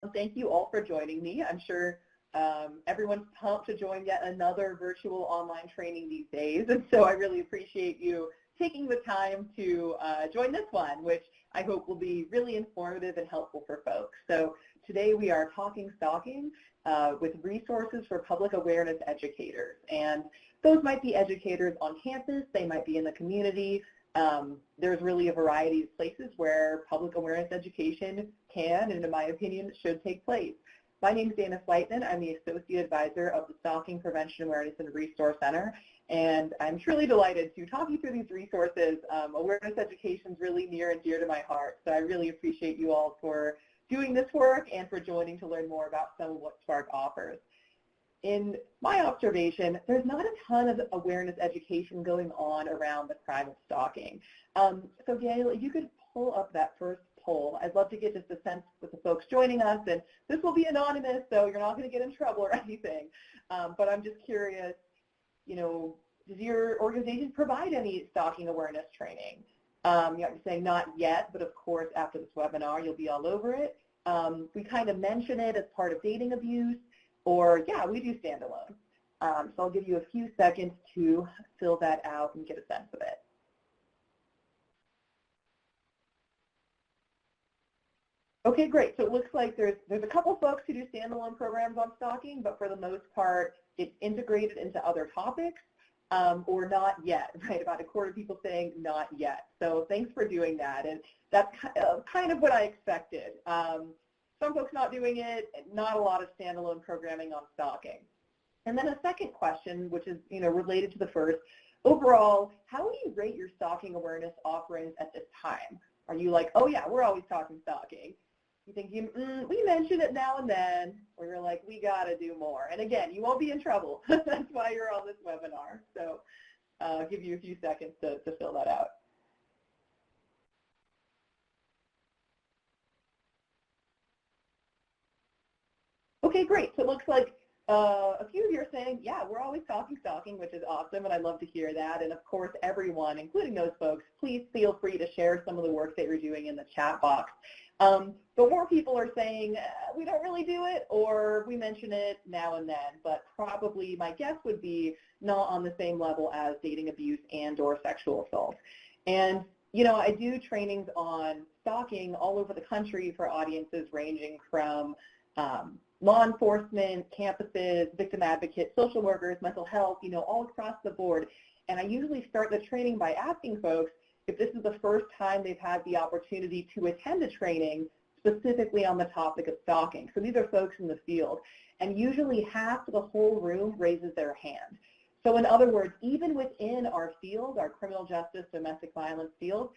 Thank you all for joining me. I'm sure everyone's pumped to join yet another virtual online training these days, and so I really appreciate you taking the time to join this one, which I hope will be really informative and helpful for folks. So today we are talking stalking with resources for public awareness educators, and those might be educators on campus, they might be in the community. There's really a variety of places where public awareness education can, and in my opinion, should take place. My name is Dana Flightman. I'm the Associate Advisor of the Stalking Prevention Awareness and Resource Center, and I'm truly delighted to talk you through these resources. Awareness education is really near and dear to my heart, so I really appreciate you all for doing this work and for joining to learn more about some of what SPARC offers. In my observation, there's not a ton of awareness education going on around the crime of stalking. So Gail, if you could pull up that first poll, I'd love to get just a sense with the folks joining us, and this will be anonymous, so you're not going to get in trouble or anything. But I'm just curious, you know, does your organization provide any stalking awareness training? You're saying not yet, but of course after this webinar you'll be all over it. We kind of mention it as part of dating abuse, or yeah, we do standalone. So I'll give you a few seconds to fill that out and get a sense of it. Okay, great. So it looks like there's a couple folks who do standalone programs on stalking, but for the most part, it's integrated into other topics, or not yet, right? About a quarter of people saying not yet. So thanks for doing that, and that's kind of what I expected. Some folks not doing it, not a lot of standalone programming on stalking. And then a second question, which is related to the first, overall, how would you rate your stalking awareness offerings at this time? Are you like, oh yeah, we're always talking stalking? You think we mention it now and then, or you're like, we got to do more? And again, you won't be in trouble. That's why you're on this webinar. So I'll give you a few seconds to fill that out. Okay, great. So it looks like a few of you are saying, yeah, we're always talking stalking, which is awesome, and I'd love to hear that. And of course, everyone, including those folks, please feel free to share some of the work that you're doing in the chat box. But more people are saying, we don't really do it, or we mention it now and then, but probably my guess would be not on the same level as dating abuse and or sexual assault. And I do trainings on stalking all over the country for audiences ranging from law enforcement, campuses, victim advocates, social workers, mental health, all across the board. And I usually start the training by asking folks if this is the first time they've had the opportunity to attend a training specifically on the topic of stalking. So these are folks in the field. And usually half of the whole room raises their hand. So in other words, even within our field, our criminal justice, domestic violence field,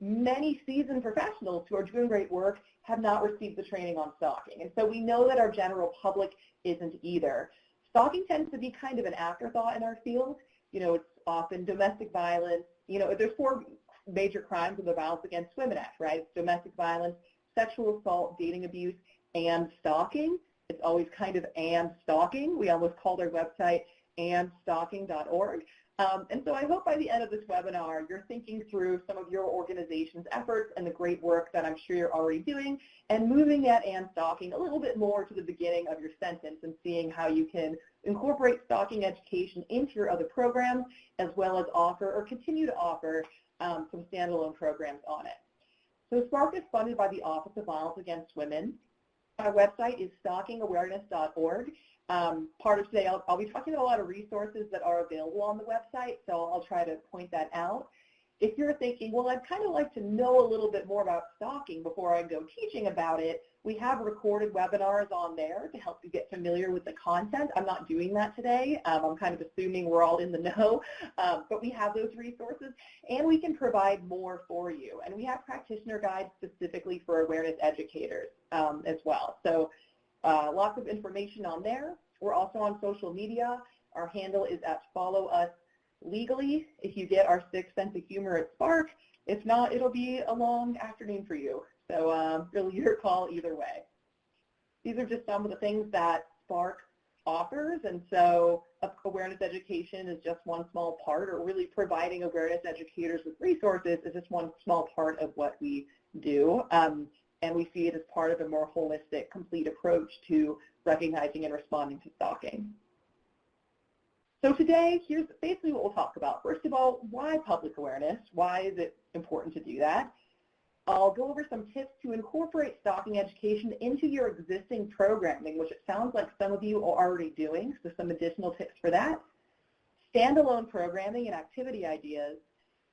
many seasoned professionals who are doing great work have not received the training on stalking. And so we know that our general public isn't either. Stalking tends to be kind of an afterthought in our field. It's often domestic violence. There's 4 major crimes of the Violence Against Women Act, right? It's domestic violence, sexual assault, dating abuse, and stalking. It's always kind of and stalking. We almost called our website andstalking.org. And so I hope by the end of this webinar, you're thinking through some of your organization's efforts and the great work that I'm sure you're already doing, and moving that and stalking a little bit more to the beginning of your sentence and seeing how you can incorporate stalking education into your other programs, as well as offer or continue to offer some standalone programs on it. So SPARC is funded by the Office of Violence Against Women. Our website is stalkingawareness.org. Part of today, I'll be talking about a lot of resources that are available on the website, so I'll try to point that out. If you're thinking, well, I'd kind of like to know a little bit more about stalking before I go teaching about it, we have recorded webinars on there to help you get familiar with the content. I'm not doing that today. I'm kind of assuming we're all in the know, but we have those resources, and we can provide more for you. And we have practitioner guides specifically for awareness educators as well. So lots of information on there. We're also on social media. Our handle is at @followuslegally. If you get our sixth sense of humor at SPARC, if not, it'll be a long afternoon for you. So really your call either way. These are just some of the things that SPARC offers, and so awareness education is just one small part, or really providing awareness educators with resources is just one small part of what we do. and we see it as part of a more holistic, complete approach to recognizing and responding to stalking. So today, here's basically what we'll talk about. First of all, why public awareness? Why is it important to do that? I'll go over some tips to incorporate stalking education into your existing programming, which it sounds like some of you are already doing, so some additional tips for that. Standalone programming and activity ideas,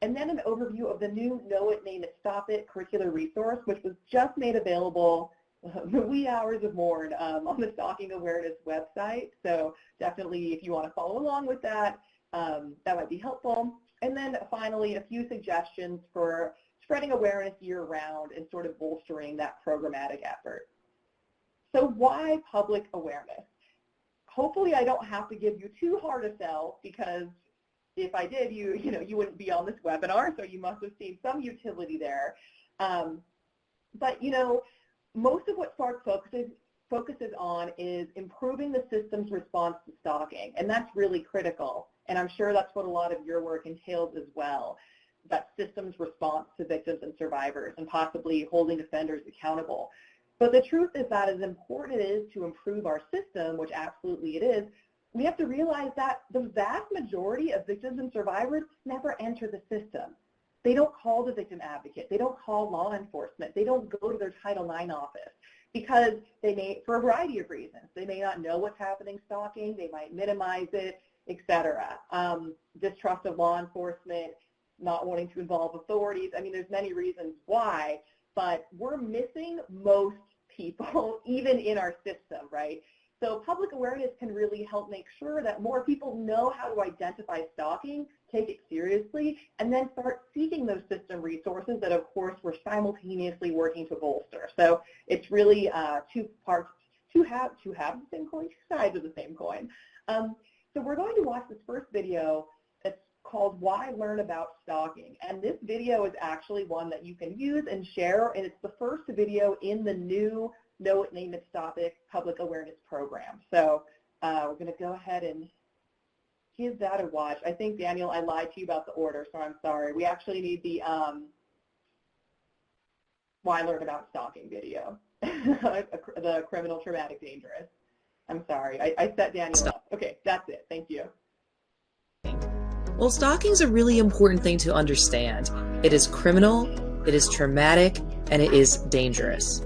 and then an overview of the new Know It, Name It, Stop It curricular resource, which was just made available the wee hours of morn on the Stalking Awareness website. So definitely, if you want to follow along with that, that might be helpful. And then finally, a few suggestions for spreading awareness year-round and sort of bolstering that programmatic effort. So why public awareness? Hopefully I don't have to give you too hard a sell, because if I did, you wouldn't be on this webinar, so you must have seen some utility there. But most of what SPARC focuses on is improving the system's response to stalking, and that's really critical. And I'm sure that's what a lot of your work entails as well, that system's response to victims and survivors, and possibly holding offenders accountable. But the truth is that as important it is to improve our system, which absolutely it is, we have to realize that the vast majority of victims and survivors never enter the system. They don't call the victim advocate. They don't call law enforcement. They don't go to their Title IX office, because they may, for a variety of reasons, they may not know what's happening stalking, they might minimize it, etc. Distrust of law enforcement, not wanting to involve authorities. I mean, there's many reasons why, but we're missing most people, even in our system, right? So public awareness can really help make sure that more people know how to identify stalking, take it seriously, and then start seeking those system resources that, of course, we're simultaneously working to bolster. So it's really two parts, two halves of the same coin, two sides of the same coin. So we're going to watch this first video that's called Why Learn About Stalking. And this video is actually one that you can use and share, and it's the first video in the new Know It, Name It, Stop It public awareness program. So we're going to go ahead and give that a watch. I think, Daniel, I lied to you about the order, so I'm sorry. We actually need the Why Learn About Stalking video, the criminal, traumatic, dangerous. I'm sorry. I set Daniel up. Okay, that's it. Thank you. Well, stalking is a really important thing to understand. It is criminal, it is traumatic, and it is dangerous.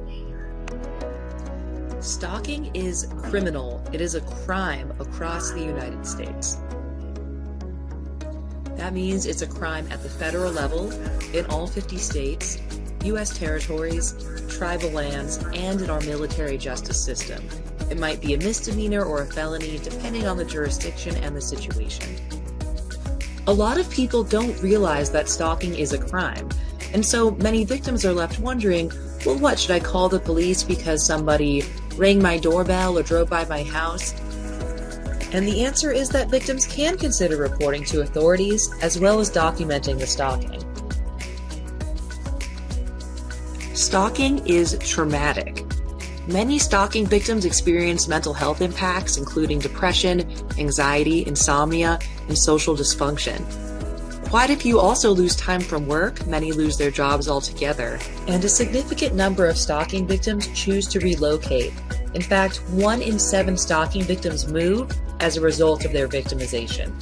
Stalking is criminal. It is a crime across the United States. That means it's a crime at the federal level, in all 50 states, U.S. territories, tribal lands, and in our military justice system. It might be a misdemeanor or a felony, depending on the jurisdiction and the situation. A lot of people don't realize that stalking is a crime, and so many victims are left wondering, well, what, should I call the police because somebody rang my doorbell or drove by my house? And the answer is that victims can consider reporting to authorities as well as documenting the stalking. Stalking is traumatic. Many stalking victims experience mental health impacts, including depression, anxiety, insomnia, and social dysfunction. Quite a few also lose time from work, many lose their jobs altogether, and a significant number of stalking victims choose to relocate. In fact, 1 in 7 stalking victims move as a result of their victimization.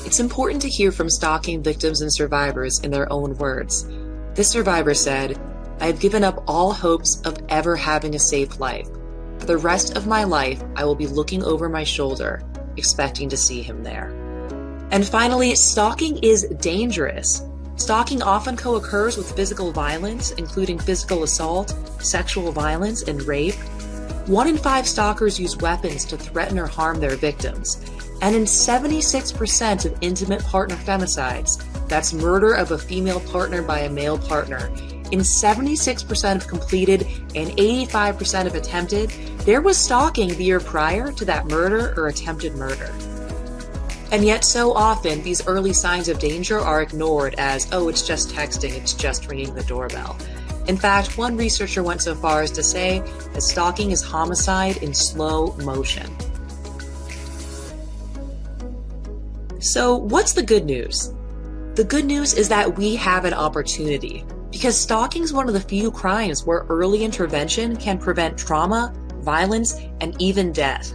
It's important to hear from stalking victims and survivors in their own words. This survivor said, "I have given up all hopes of ever having a safe life. For the rest of my life, I will be looking over my shoulder, expecting to see him there." And finally, stalking is dangerous. Stalking often co-occurs with physical violence, including physical assault, sexual violence, and rape. 1 in 5 stalkers use weapons to threaten or harm their victims. And in 76% of intimate partner femicides, that's murder of a female partner by a male partner, in 76% of completed and 85% of attempted, there was stalking the year prior to that murder or attempted murder. And yet so often, these early signs of danger are ignored as, oh, it's just texting, it's just ringing the doorbell. In fact, one researcher went so far as to say that stalking is homicide in slow motion. So what's the good news? The good news is that we have an opportunity, because stalking is one of the few crimes where early intervention can prevent trauma, violence, and even death.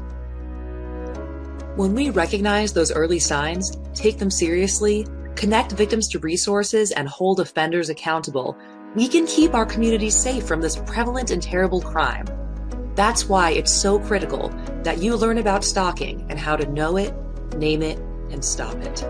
When we recognize those early signs, take them seriously, connect victims to resources, and hold offenders accountable, we can keep our communities safe from this prevalent and terrible crime. That's why it's so critical that you learn about stalking and how to know it, name it, and stop it.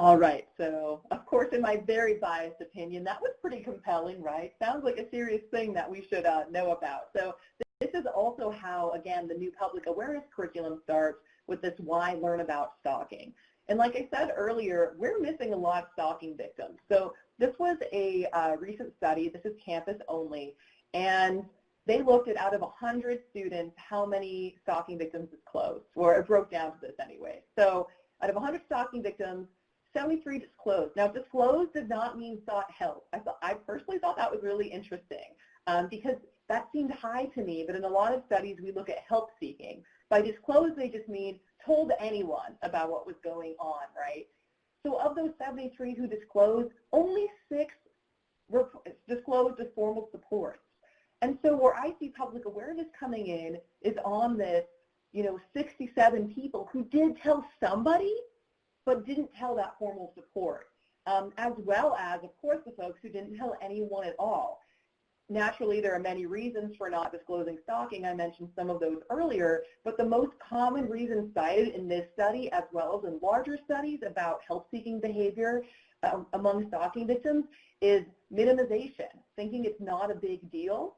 All right, so of course, in my very biased opinion, that was pretty compelling, right? Sounds like a serious thing that we should know about. So this is also how, again, the new public awareness curriculum starts with this why learn about stalking. And like I said earlier, we're missing a lot of stalking victims. So this was a recent study, this is campus only, and they looked at out of 100 students, how many stalking victims disclosed, or it broke down to this anyway. So out of 100 stalking victims, 73 disclosed. Now, disclosed does not mean sought help. I personally thought that was really interesting because that seemed high to me, but in a lot of studies, we look at help seeking. By disclosed, they just mean told anyone about what was going on, right? So of those 73 who disclosed, only 6 were disclosed as formal supports. And so where I see public awareness coming in is on this, 67 people who did tell somebody, but didn't tell that formal support, as well as, of course, the folks who didn't tell anyone at all. Naturally, there are many reasons for not disclosing stalking. I mentioned some of those earlier, but the most common reason cited in this study, as well as in larger studies about help-seeking behavior among stalking victims, is minimization, thinking it's not a big deal,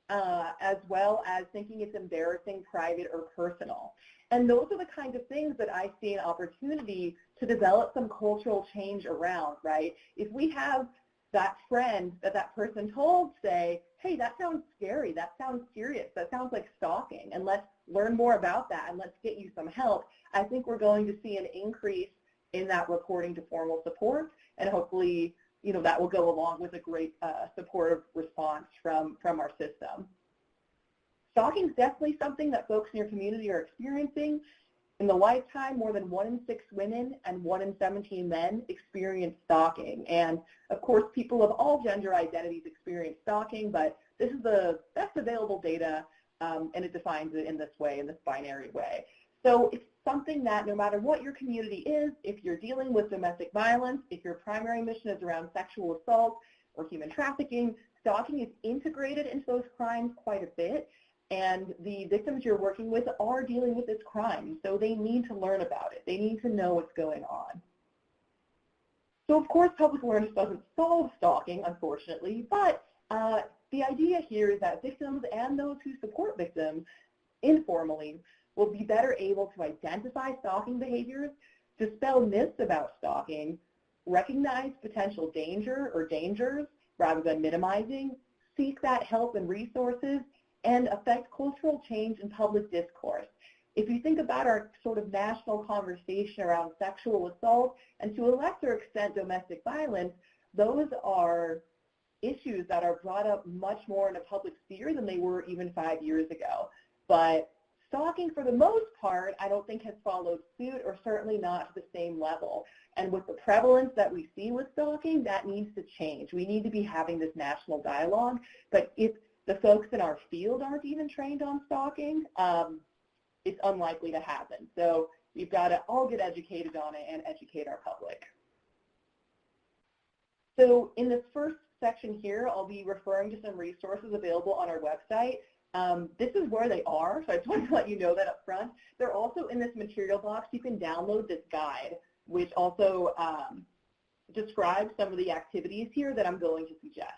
as well as thinking it's embarrassing, private, or personal. And those are the kinds of things that I see an opportunity to develop some cultural change around, right? If we have that friend that person told say, hey, that sounds scary, that sounds serious, that sounds like stalking, and let's learn more about that and let's get you some help, I think we're going to see an increase in that reporting to formal support, and hopefully, that will go along with a great supportive response from our system. Stalking is definitely something that folks in your community are experiencing. In the lifetime, more than 1 in 6 women and 1 in 17 men experience stalking. And of course, people of all gender identities experience stalking, but this is the best available data, and it defines it in this way, in this binary way. So it's something that no matter what your community is, if you're dealing with domestic violence, if your primary mission is around sexual assault or human trafficking, stalking is integrated into those crimes quite a bit. And the victims you're working with are dealing with this crime, so they need to learn about it. They need to know what's going on. So of course, public awareness doesn't solve stalking, unfortunately, but the idea here is that victims and those who support victims informally will be better able to identify stalking behaviors, dispel myths about stalking, recognize potential danger or dangers rather than minimizing, seek that help and resources, and affect cultural change in public discourse. If you think about our sort of national conversation around sexual assault and to a lesser extent domestic violence, those are issues that are brought up much more in a public sphere than they were even 5 years ago. But stalking, for the most part, I don't think has followed suit, or certainly not to the same level. And with the prevalence that we see with stalking, that needs to change. We need to be having this national dialogue. But if the folks in our field aren't even trained on stalking, it's unlikely to happen. So we've got to all get educated on it and educate our public. So in this first section here, I'll be referring to some resources available on our website. This is where they are, so I just wanted to let you know that up front. They're also in this material box. You can download this guide, which also describes some of the activities here that I'm going to suggest.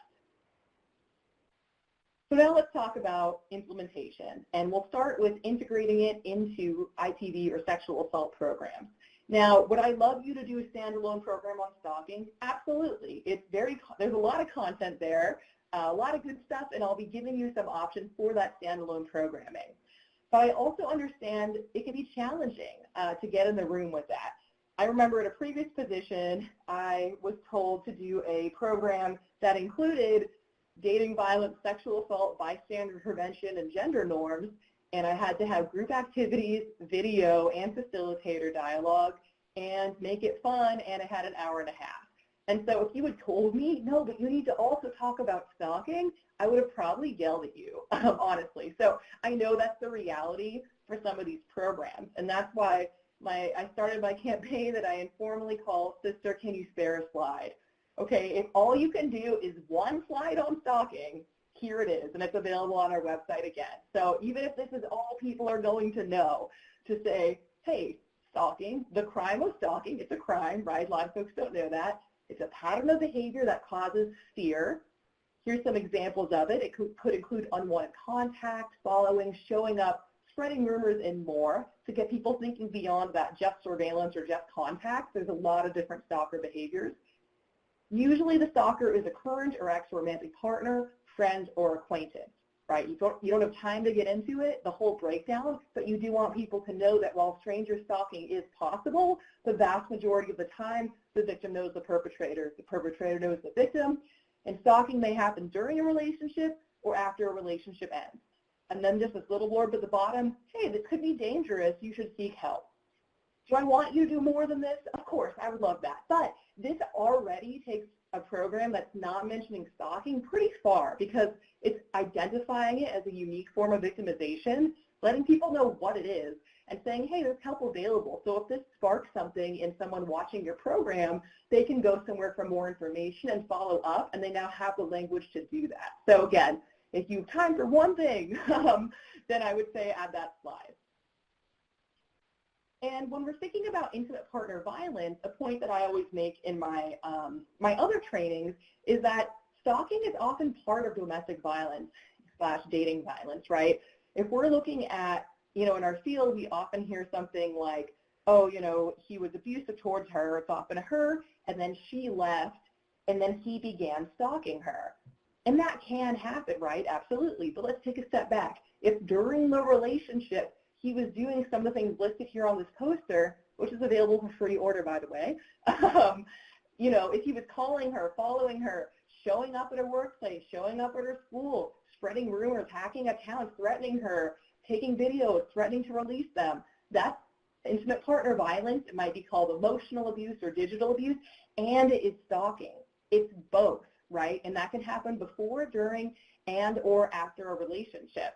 So now let's talk about implementation, and we'll start with integrating it into IPV or sexual assault programs. Now, would I love you to do a standalone program on stalking? Absolutely. There's a lot of content there, a lot of good stuff, and I'll be giving you some options for that standalone programming. But I also understand it can be challenging to get in the room with that. I remember at a previous position, I was told to do a program that included dating, violence, sexual assault, bystander prevention, and gender norms, and I had to have group activities, video, and facilitator dialogue, and make it fun, and I had an hour and a half. And so if you had told me, no, but you need to also talk about stalking, I would have probably yelled at you, honestly. So I know that's the reality for some of these programs, and that's why I started my campaign that I informally call Sister, Can You Spare a Slide? Okay, if all you can do is one slide on stalking, here it is, and it's available on our website again. So even if this is all people are going to know, to say, hey, stalking, the crime of stalking, it's a crime, right? A lot of folks don't know that. It's a pattern of behavior that causes fear. Here's some examples of it. It could include unwanted contact, following, showing up, spreading rumors, and more, to get people thinking beyond that just surveillance or just contact. There's a lot of different stalker behaviors. Usually the stalker is a current or ex-romantic partner, friend, or acquaintance, right? You don't have time to get into it, the whole breakdown, but you do want people to know that while stranger stalking is possible, the vast majority of the time, the victim knows the perpetrator knows the victim, and stalking may happen during a relationship or after a relationship ends. And then just this little blurb at the bottom, hey, this could be dangerous, you should seek help. Do I want you to do more than this? Of course, I would love that. But this already takes a program that's not mentioning stalking pretty far, because it's identifying it as a unique form of victimization, letting people know what it is, and saying, hey, there's help available. So if this sparks something in someone watching your program, they can go somewhere for more information and follow up, and they now have the language to do that. So again, if you have time for one thing, then I would say add that slide. And when we're thinking about intimate partner violence, a point that I always make in my other trainings is that stalking is often part of domestic violence / dating violence, right? If we're looking at, in our field, we often hear something like, oh, he was abusive towards her, it's often a her, and then she left, and then he began stalking her. And that can happen, right? Absolutely. But let's take a step back. If during the relationship, he was doing some of the things listed here on this poster, which is available for free order, by the way. If he was calling her, following her, showing up at her workplace, showing up at her school, spreading rumors, hacking accounts, threatening her, taking videos, threatening to release them, that's intimate partner violence. It might be called emotional abuse or digital abuse, and it is stalking. It's both, right? And that can happen before, during, and or after a relationship.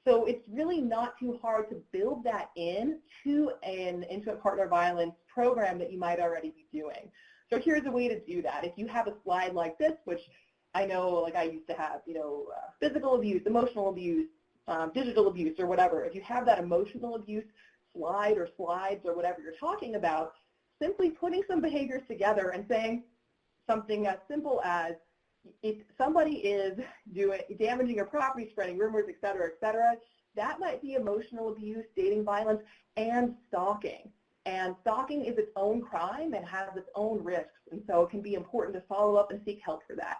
So it's really not too hard to build that in to an intimate partner violence program that you might already be doing. So here's a way to do that. If you have a slide like this, which I know, like I used to have, physical abuse, emotional abuse, digital abuse, or whatever. If you have that emotional abuse slide or slides or whatever you're talking about, simply putting some behaviors together and saying something as simple as, if somebody is damaging your property, spreading rumors, et cetera, that might be emotional abuse, dating violence, and stalking. And stalking is its own crime and has its own risks, and so it can be important to follow up and seek help for that.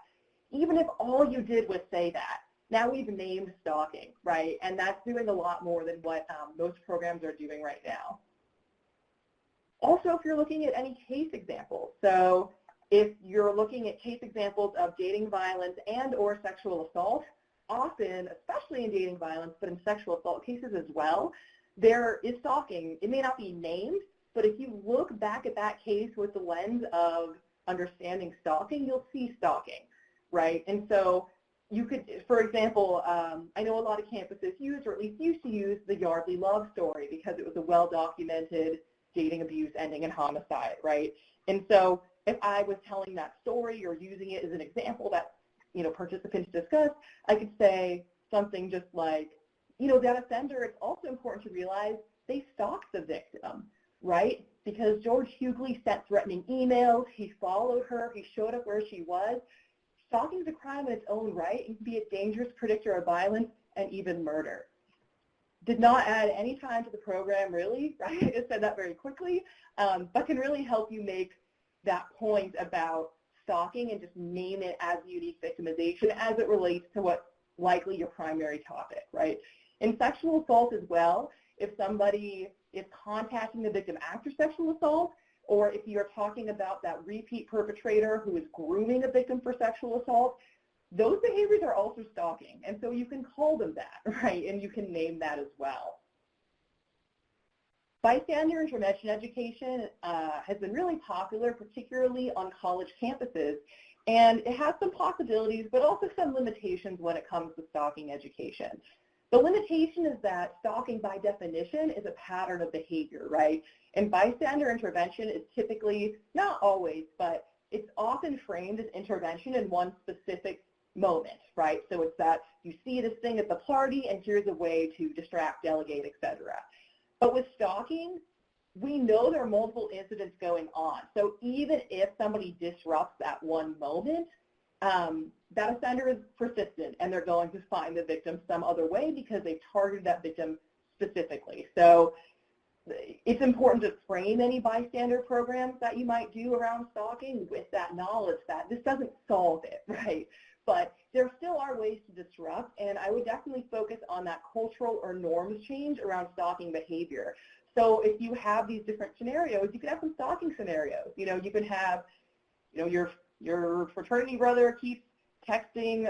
Even if all you did was say that, now we've named stalking, right? And that's doing a lot more than what most programs are doing right now. Also, if you're looking at any case examples, so if you're looking at case examples of dating violence and or sexual assault, often, especially in dating violence, but in sexual assault cases as well, there is stalking. It may not be named, but if you look back at that case with the lens of understanding stalking, you'll see stalking, right? And so you could, for example, I know a lot of campuses use, or at least used to use, the Yardley love story because it was a well-documented dating abuse ending in homicide, right? And so if I was telling that story or using it as an example that, participants discuss, I could say something just like, that offender, it's also important to realize they stalked the victim, right? Because George Hughley sent threatening emails, he followed her, he showed up where she was. Stalking is a crime in its own right and can be a dangerous predictor of violence and even murder. Did not add any time to the program, really, right? I just said that very quickly, but can really help you make that point about stalking and just name it as unique victimization as it relates to what's likely your primary topic, right? In sexual assault as well, if somebody is contacting the victim after sexual assault, or if you're talking about that repeat perpetrator who is grooming a victim for sexual assault, those behaviors are also stalking. And so you can call them that, right? And you can name that as well. Bystander intervention education has been really popular, particularly on college campuses. And it has some possibilities, but also some limitations when it comes to stalking education. The limitation is that stalking, by definition, is a pattern of behavior, right? And bystander intervention is typically, not always, but it's often framed as intervention in one specific moment, right? So it's that you see this thing at the party, and here's a way to distract, delegate, etc. But with stalking, we know there are multiple incidents going on. So even if somebody disrupts that one moment, that offender is persistent, and they're going to find the victim some other way because they've targeted that victim specifically. So it's important to frame any bystander programs that you might do around stalking with that knowledge that this doesn't solve it, right? But there still are ways to disrupt, and I would definitely focus on that cultural or norms change around stalking behavior. So if you have these different scenarios, you could have some stalking scenarios. You know, you could have, you know, your fraternity brother keeps texting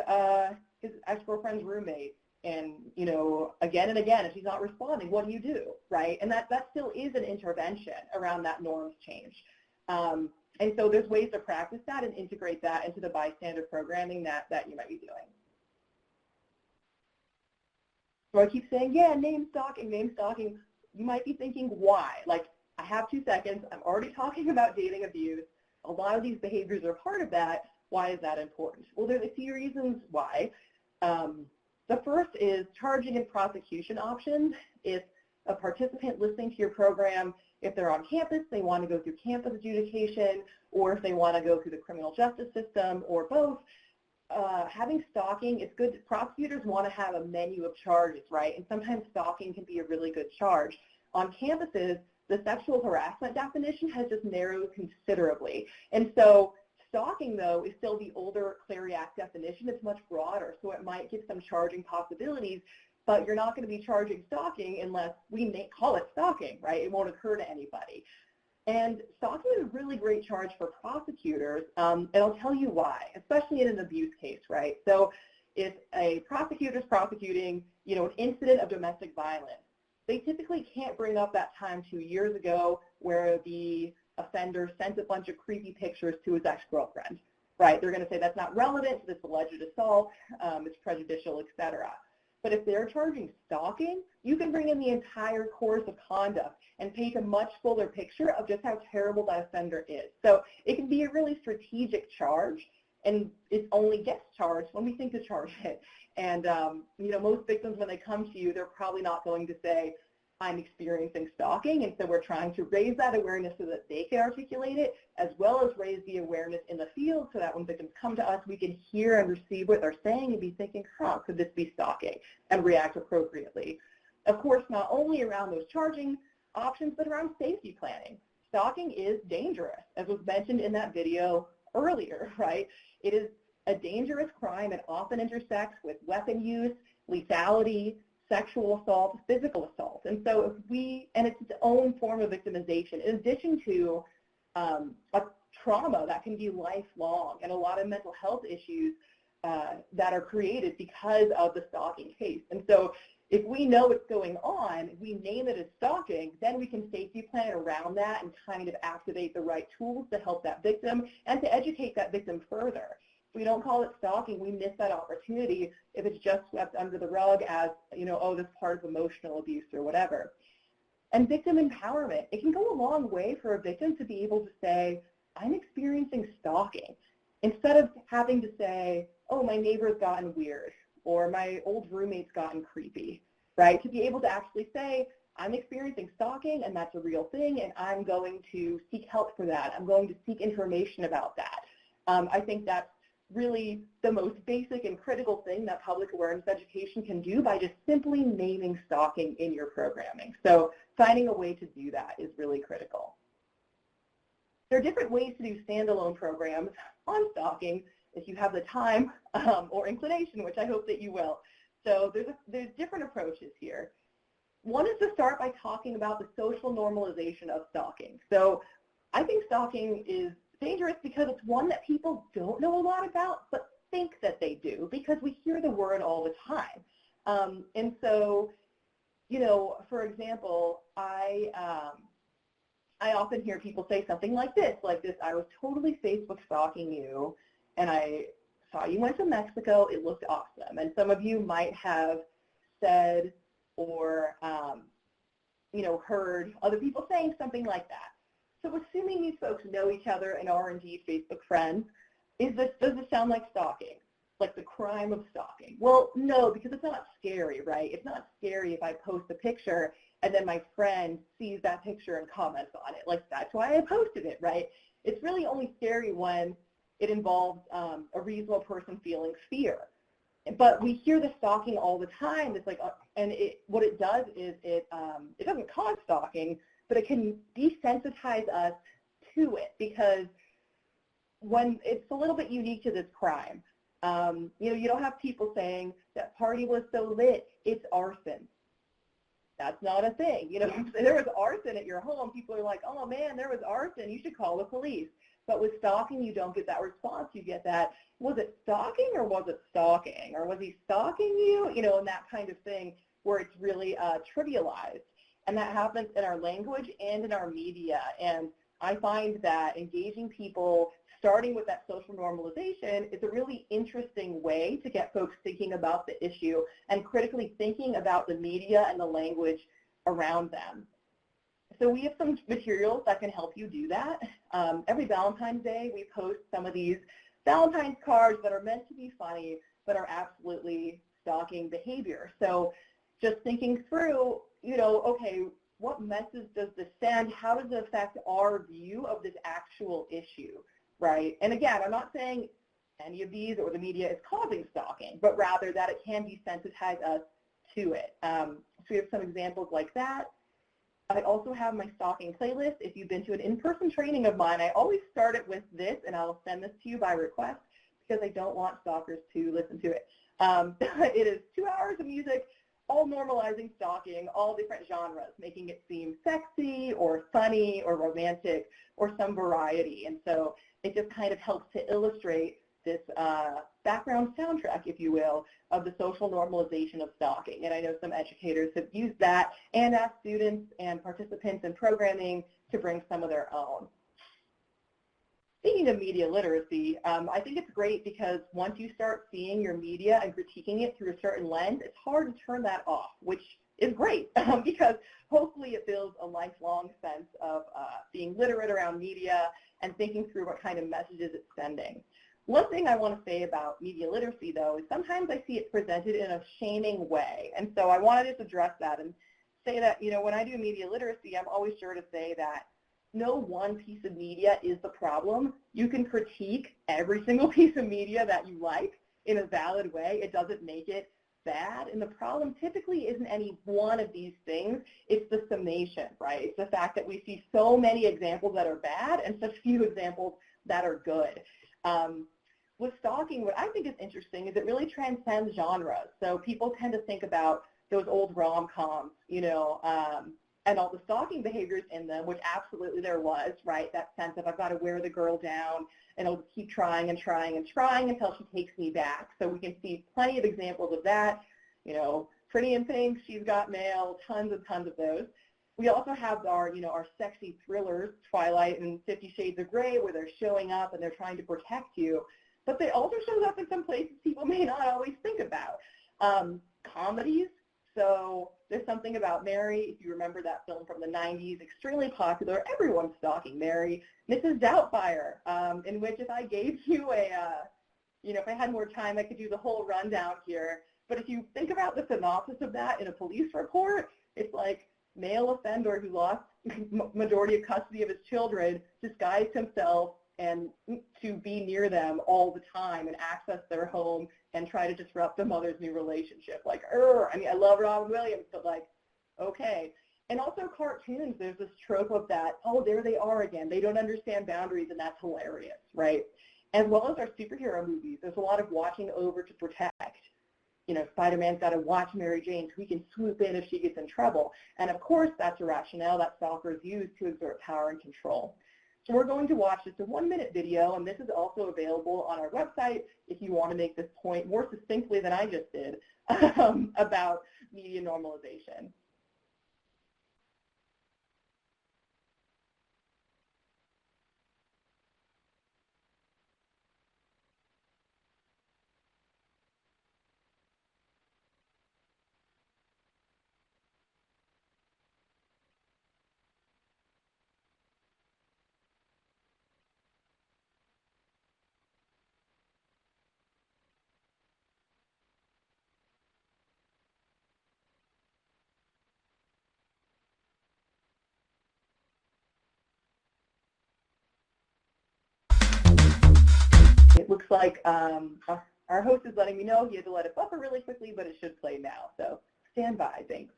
his ex-girlfriend's roommate, and, you know, again and again, if she's not responding, what do you do, right? And that still is an intervention around that norms change. And so there's ways to practice that and integrate that into the bystander programming that you might be doing. So I keep saying, yeah, name stalking, name stalking. You might be thinking, why? Like, I have 2 seconds. I'm already talking about dating abuse. A lot of these behaviors are part of that. Why is that important? Well, there's a few reasons why. The first is charging and prosecution options. If a participant listening to your program, if they're on campus, they want to go through campus adjudication, or if they want to go through the criminal justice system, or both, having stalking, it's good. Prosecutors want to have a menu of charges, right? And sometimes stalking can be a really good charge. On campuses, the sexual harassment definition has just narrowed considerably. And so stalking, though, is still the older Clery Act definition. It's much broader, so it might give some charging possibilities, but you're not going to be charging stalking unless we may call it stalking, right? It won't occur to anybody. And stalking is a really great charge for prosecutors, and I'll tell you why, especially in an abuse case, right? So if a prosecutor is prosecuting, you know, an incident of domestic violence, they typically can't bring up that time 2 years ago where the offender sent a bunch of creepy pictures to his ex-girlfriend, right? They're going to say that's not relevant to this alleged assault, it's prejudicial, etc. But if they're charging stalking, you can bring in the entire course of conduct and paint a much fuller picture of just how terrible that offender is. So it can be a really strategic charge, and it only gets charged when we think to charge it. And you know, most victims, when they come to you, they're probably not going to say, I'm experiencing stalking, and so we're trying to raise that awareness so that they can articulate it, as well as raise the awareness in the field so that when victims come to us, we can hear and receive what they're saying and be thinking, huh, could this be stalking, and react appropriately. Of course, not only around those charging options, but around safety planning. Stalking is dangerous, as was mentioned in that video earlier, right? It is a dangerous crime. It often intersects with weapon use, lethality, sexual assault, physical assault. And so and it's its own form of victimization, in addition to a trauma that can be lifelong, and a lot of mental health issues that are created because of the stalking case. And so if we know what's going on, we name it as stalking, then we can safety plan around that and kind of activate the right tools to help that victim and to educate that victim further. If we don't call it stalking, we miss that opportunity if it's just swept under the rug as, you know, oh, this part of emotional abuse or whatever. And victim empowerment, it can go a long way for a victim to be able to say, I'm experiencing stalking, instead of having to say, oh, my neighbor's gotten weird, or my old roommate's gotten creepy, right? To be able to actually say, I'm experiencing stalking, and that's a real thing, and I'm going to seek help for that. I'm going to seek information about that. I think that's really the most basic and critical thing that public awareness education can do by just simply naming stalking in your programming. So finding a way to do that is really critical. There are different ways to do standalone programs on stalking if you have the time or inclination, which I hope that you will. So there's different approaches here. One is to start by talking about the social normalization of stalking. So I think stalking is dangerous because it's one that people don't know a lot about, but think that they do because we hear the word all the time. And so, you know, for example, I often hear people say something like this, I was totally Facebook stalking you, and I saw you went to Mexico, it looked awesome. And some of you might have said or, you know, heard other people saying something like that. So assuming these folks know each other and are indeed Facebook friends, does this sound like stalking? Like the crime of stalking? Well, no, because it's not scary, right? It's not scary if I post a picture and then my friend sees that picture and comments on it. Like, that's why I posted it, right? It's really only scary when it involves a reasonable person feeling fear. But we hear the stalking all the time. It's like, and what it does is it doesn't cause stalking, but it can desensitize us to it, because when it's a little bit unique to this crime. You know, you don't have people saying that party was so lit, it's arson. That's not a thing. You know, if there was arson at your home, people are like, oh man, there was arson, you should call the police. But with stalking, you don't get that response. You get that, was it stalking or was it stalking? Or was he stalking you? You know, and that kind of thing, where it's really trivialized. And that happens in our language and in our media. And I find that engaging people, starting with that social normalization, is a really interesting way to get folks thinking about the issue and critically thinking about the media and the language around them. So we have some materials that can help you do that. Every Valentine's Day, we post some of these Valentine's cards that are meant to be funny, but are absolutely stalking behavior. So just thinking through, you know, okay, what message does this send? How does it affect our view of this actual issue, right? And again, I'm not saying any of these or the media is causing stalking, but rather that it can desensitize us to it. So we have some examples like that. I also have my stalking playlist. If you've been to an in-person training of mine, I always start it with this, and I'll send this to you by request because I don't want stalkers to listen to it. It is 2 hours of music, all normalizing stalking, all different genres, making it seem sexy or funny or romantic or some variety. And so it just kind of helps to illustrate this background soundtrack, if you will, of the social normalization of stalking. And I know some educators have used that and asked students and participants in programming to bring some of their own. Speaking of media literacy, I think it's great because once you start seeing your media and critiquing it through a certain lens, it's hard to turn that off, which is great because hopefully it builds a lifelong sense of being literate around media and thinking through what kind of messages it's sending. One thing I want to say about media literacy, though, is sometimes I see it presented in a shaming way. And so I wanted to address that and say that, you know, when I do media literacy, I'm always sure to say that no one piece of media is the problem. You can critique every single piece of media that you like in a valid way. It doesn't make it bad. And the problem typically isn't any one of these things. It's the summation, right? It's the fact that we see so many examples that are bad and such few examples that are good. With stalking, what I think is interesting is it really transcends genres. So people tend to think about those old rom-coms, you know, and all the stalking behaviors in them, which absolutely there was, right? That sense of I've got to wear the girl down and I'll keep trying and trying and trying until she takes me back. So we can see plenty of examples of that, you know, Pretty in Pink, She's Got Mail, tons and tons of those. We also have our, you know, our sexy thrillers, Twilight and 50 Shades of Grey, where they're showing up and they're trying to protect you. But they also show up in some places people may not always think about. Comedies, so there's Something About Mary, if you remember that film from the 90s, extremely popular. Everyone's stalking Mary. Mrs. Doubtfire, in which if I gave you a, you know, if I had more time, I could do the whole rundown here. But if you think about the synopsis of that in a police report, it's like male offender who lost majority of custody of his children, disguised himself and to be near them all the time and access their home and try to disrupt the mother's new relationship. Like, I mean, I love Robin Williams, but like, okay. And also cartoons, there's this trope of that, oh, there they are again. They don't understand boundaries, and that's hilarious, right? As well as our superhero movies, there's a lot of watching over to protect. You know, Spider-Man's got to watch Mary Jane so he can swoop in if she gets in trouble. And of course, that's a rationale that stalkers use to exert power and control. So we're going to watch just a 1-minute video, and this is also available on our website if you want to make this point more succinctly than I just did about media normalization. It looks like our host is letting me know he had to let it buffer really quickly, but it should play now. So stand by, thanks.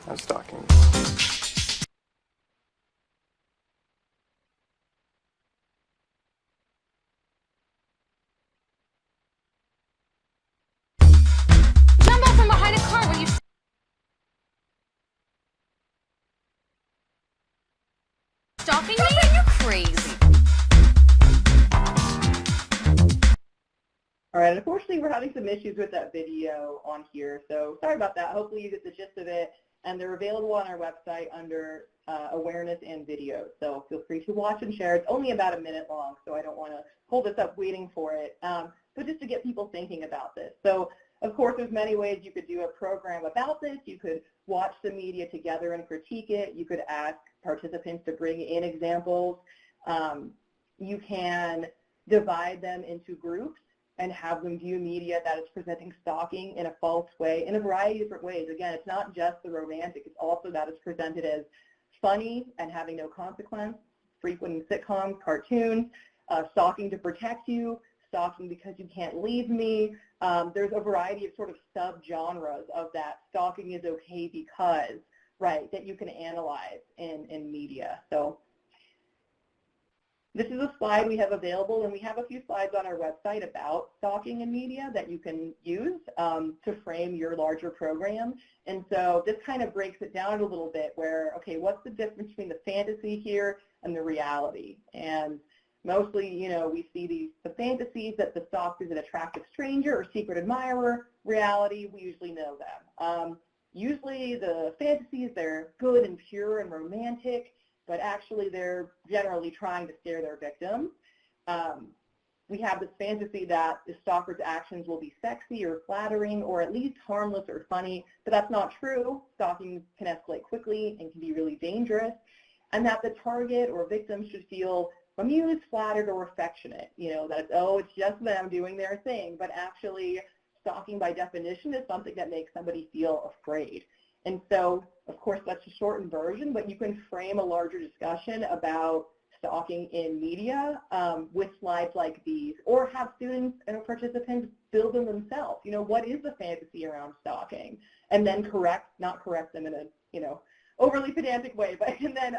I'm stalking. Jump out from behind a car when you stalking me? Are you crazy? All right, unfortunately, we're having some issues with that video on here, so sorry about that. Hopefully you get the gist of it, and they're available on our website under awareness and videos, so feel free to watch and share. It's only about a minute long, so I don't want to hold us up waiting for it, but just to get people thinking about this. So, of course, there's many ways you could do a program about this. You could watch the media together and critique it. You could ask participants to bring in examples. You can divide them into groups and have them view media that is presenting stalking in a false way in a variety of different ways. Again, it's not just the romantic, it's also that it's presented as funny and having no consequence, frequent in sitcoms, cartoons, stalking to protect you, stalking because you can't leave me. There's a variety of sort of sub-genres of that stalking is okay because, right, that you can analyze in media. So this is a slide we have available, and we have a few slides on our website about stalking in media that you can use to frame your larger program. And so this kind of breaks it down a little bit where, okay, what's the difference between the fantasy here and the reality? And mostly, you know, we see the fantasies that the stalker is an attractive stranger or secret admirer. Reality, we usually know them. Usually the fantasies, they're good and pure and romantic, but actually they're generally trying to scare their victim. We have this fantasy that the stalker's actions will be sexy or flattering or at least harmless or funny, but that's not true. Stalking can escalate quickly and can be really dangerous, and that the target or victim should feel amused, flattered, or affectionate. You know, that, oh, it's just them doing their thing, but actually stalking by definition is something that makes somebody feel afraid. And so, of course, that's a shortened version, but you can frame a larger discussion about stalking in media with slides like these, or have students and participants build them themselves. You know, what is the fantasy around stalking? And then not correct them in a, you know, overly pedantic way, but and then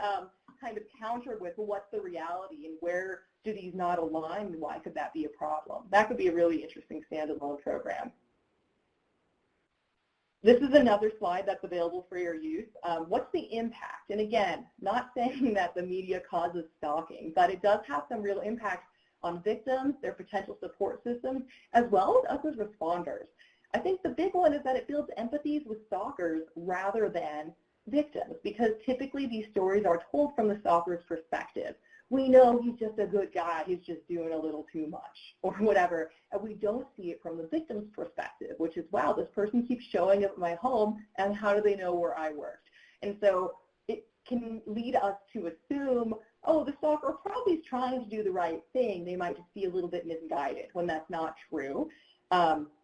kind of counter with, well, what's the reality and where do these not align and why could that be a problem? That could be a really interesting standalone program. This is another slide that's available for your use. What's the impact? And again, not saying that the media causes stalking, but it does have some real impact on victims, their potential support systems, as well as us as responders. I think the big one is that it builds empathies with stalkers rather than victims, because typically these stories are told from the stalker's perspective. We know he's just a good guy, he's just doing a little too much, or whatever, and we don't see it from the victim's perspective, which is, wow, this person keeps showing up at my home, and how do they know where I worked? And so it can lead us to assume, oh, the stalker probably is trying to do the right thing, they might just be a little bit misguided, when that's not true,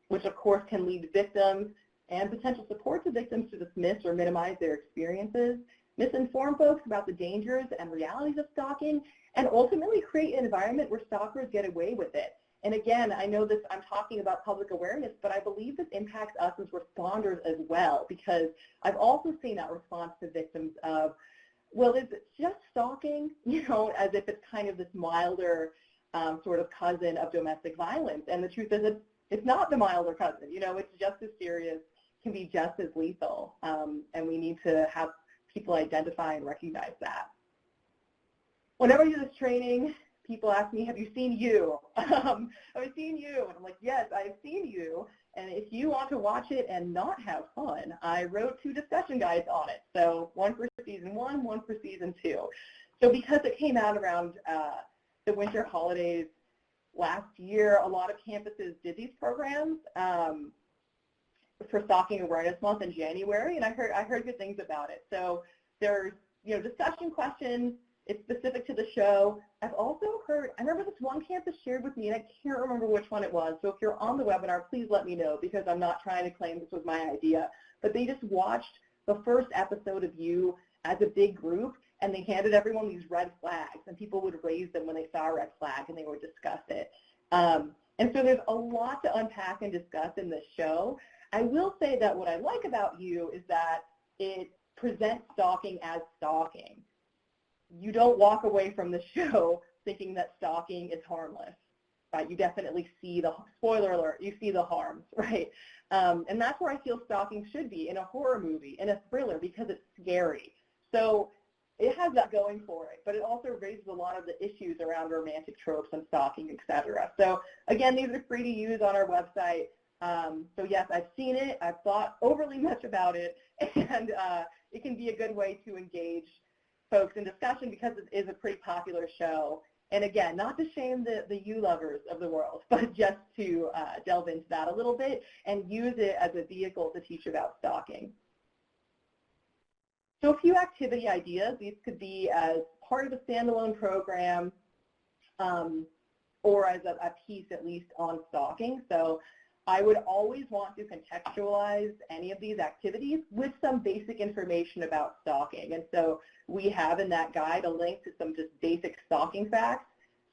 which of course can lead victims and potential support to victims to dismiss or minimize their experiences. misinform folks about the dangers and realities of stalking, and ultimately create an environment where stalkers get away with it. And again, I know this, I'm talking about public awareness, but I believe this impacts us as responders as well, because I've also seen that response to victims of, well, is it just stalking? You know, as if it's kind of this milder sort of cousin of domestic violence. And the truth is it's not the milder cousin. You know, it's just as serious, can be just as lethal. And we need to have people identify and recognize that. Whenever I do this training, people ask me, have you seen You? Have I seen You? And I'm like, yes, I've seen You. And if you want to watch it and not have fun, I wrote 2 discussion guides on it. So one for season 1, one for season 2. So because it came out around the winter holidays last year, a lot of campuses did these programs for Stalking Awareness Month in January, and I heard good things about it. So there's, you know, discussion questions. It's specific to the show. I've also heard, I remember this one campus shared with me, and I can't remember which one it was. So if you're on the webinar, please let me know, because I'm not trying to claim this was my idea. But they just watched the first episode of You as a big group, and they handed everyone these red flags, and people would raise them when they saw a red flag, and they would discuss it. And so there's a lot to unpack and discuss in this show. I will say that what I like about You is that it presents stalking as stalking. You don't walk away from the show thinking that stalking is harmless, right? You definitely see the, spoiler alert, you see the harms, right? And that's where I feel stalking should be in a horror movie, in a thriller, because it's scary. So it has that going for it, but it also raises a lot of the issues around romantic tropes and stalking, etc. So again, these are free to use on our website. So yes, I've seen it, I've thought overly much about it, and it can be a good way to engage folks in discussion, because it is a pretty popular show. And again, not to shame the You lovers of the world, but just to delve into that a little bit and use it as a vehicle to teach about stalking. So a few activity ideas. These could be as part of a standalone program or as a piece at least on stalking. So I would always want to contextualize any of these activities with some basic information about stalking. And so we have in that guide a link to some just basic stalking facts,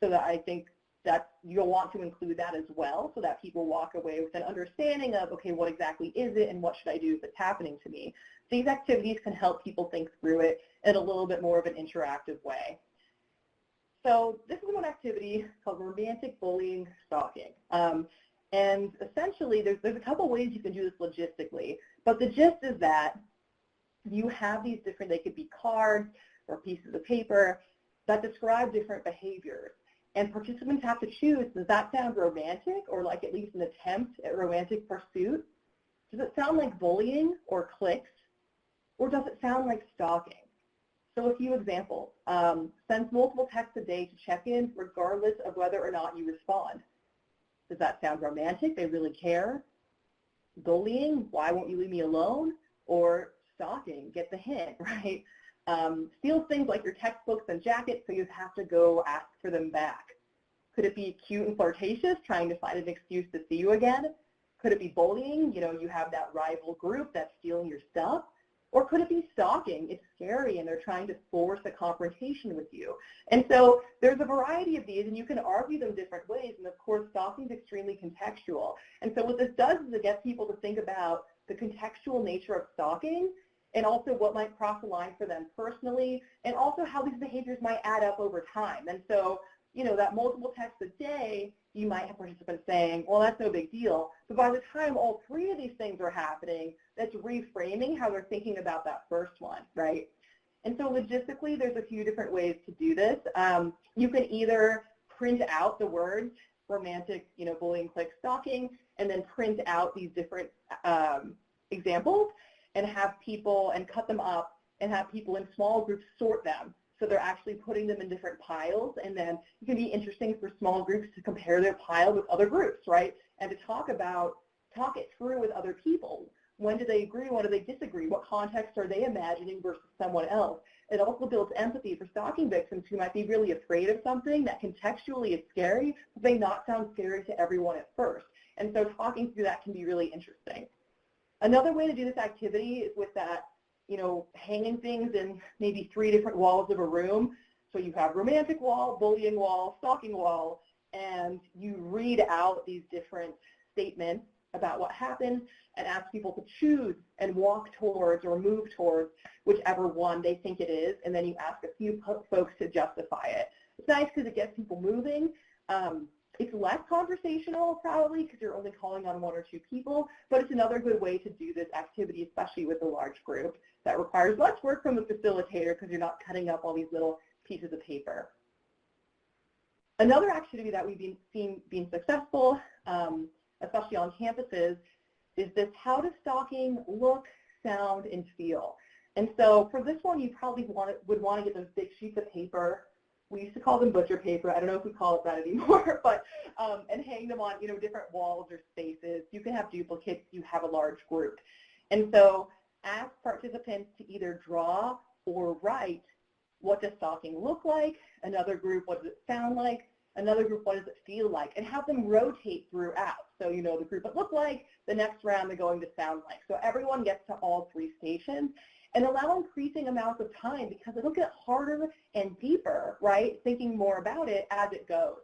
so that I think that you'll want to include that as well, so that people walk away with an understanding of, okay, what exactly is it and what should I do if it's happening to me? These activities can help people think through it in a little bit more of an interactive way. So this is one activity called romantic bullying stalking. And essentially, there's a couple ways you can do this logistically, but the gist is that you have these different, they could be cards or pieces of paper that describe different behaviors. And participants have to choose, does that sound romantic, or like at least an attempt at romantic pursuit? Does it sound like bullying or clicks, or does it sound like stalking? So a few examples. Sends multiple texts a day to check in regardless of whether or not you respond. Does that sound romantic? They really care. Bullying, why won't you leave me alone? Or stalking, get the hint, right? Steals things like your textbooks and jackets, so you have to go ask for them back. Could it be cute and flirtatious, trying to find an excuse to see you again? Could it be bullying? You know, you have that rival group that's stealing your stuff. Or could it be stalking? It's scary and they're trying to force a confrontation with you. And so there's a variety of these, and you can argue them different ways. And of course, stalking is extremely contextual. And so what this does is it gets people to think about the contextual nature of stalking, and also what might cross the line for them personally, and also how these behaviors might add up over time. And so, you know, that multiple texts a day, you might have participants saying, well, that's no big deal. But by the time all 3 of these things are happening, that's reframing how they're thinking about that first one, right? And so logistically, there's a few different ways to do this. You can either print out the words romantic, you know, bullying, click, stalking, and then print out these different examples and have people, and cut them up and have people in small groups sort them. So they're actually putting them in different piles, and then it can be interesting for small groups to compare their pile with other groups, right? And to talk it through with other people. When do they agree? When do they disagree? What context are they imagining versus someone else? It also builds empathy for stalking victims who might be really afraid of something that contextually is scary, but may not sound scary to everyone at first. And so talking through that can be really interesting. Another way to do this activity is with that hanging things in maybe 3 different walls of a room. So you have romantic wall, bullying wall, stalking wall, and you read out these different statements about what happened and ask people to choose and walk towards or move towards whichever one they think it is, and then you ask a few folks to justify it. It's nice because it gets people moving. It's less conversational probably because you're only calling on 1 or 2 people, but it's another good way to do this activity, especially with a large group that requires less work from the facilitator because you're not cutting up all these little pieces of paper. Another activity that we've seen being successful, especially on campuses, is this how does stalking look, sound, and feel? And so for this one, you probably would want to get those big sheets of paper. We used to call them butcher paper. I don't know if we call it that anymore, but and hang them on different walls or spaces. You can have duplicates. You have a large group. And so ask participants to either draw or write what does stalking look like, another group what does it sound like, another group what does it feel like, and have them rotate throughout. So the group it looked like, the next round they're going to sound like. So everyone gets to all 3 stations. And allow increasing amounts of time because it'll get harder and deeper, right, thinking more about it as it goes.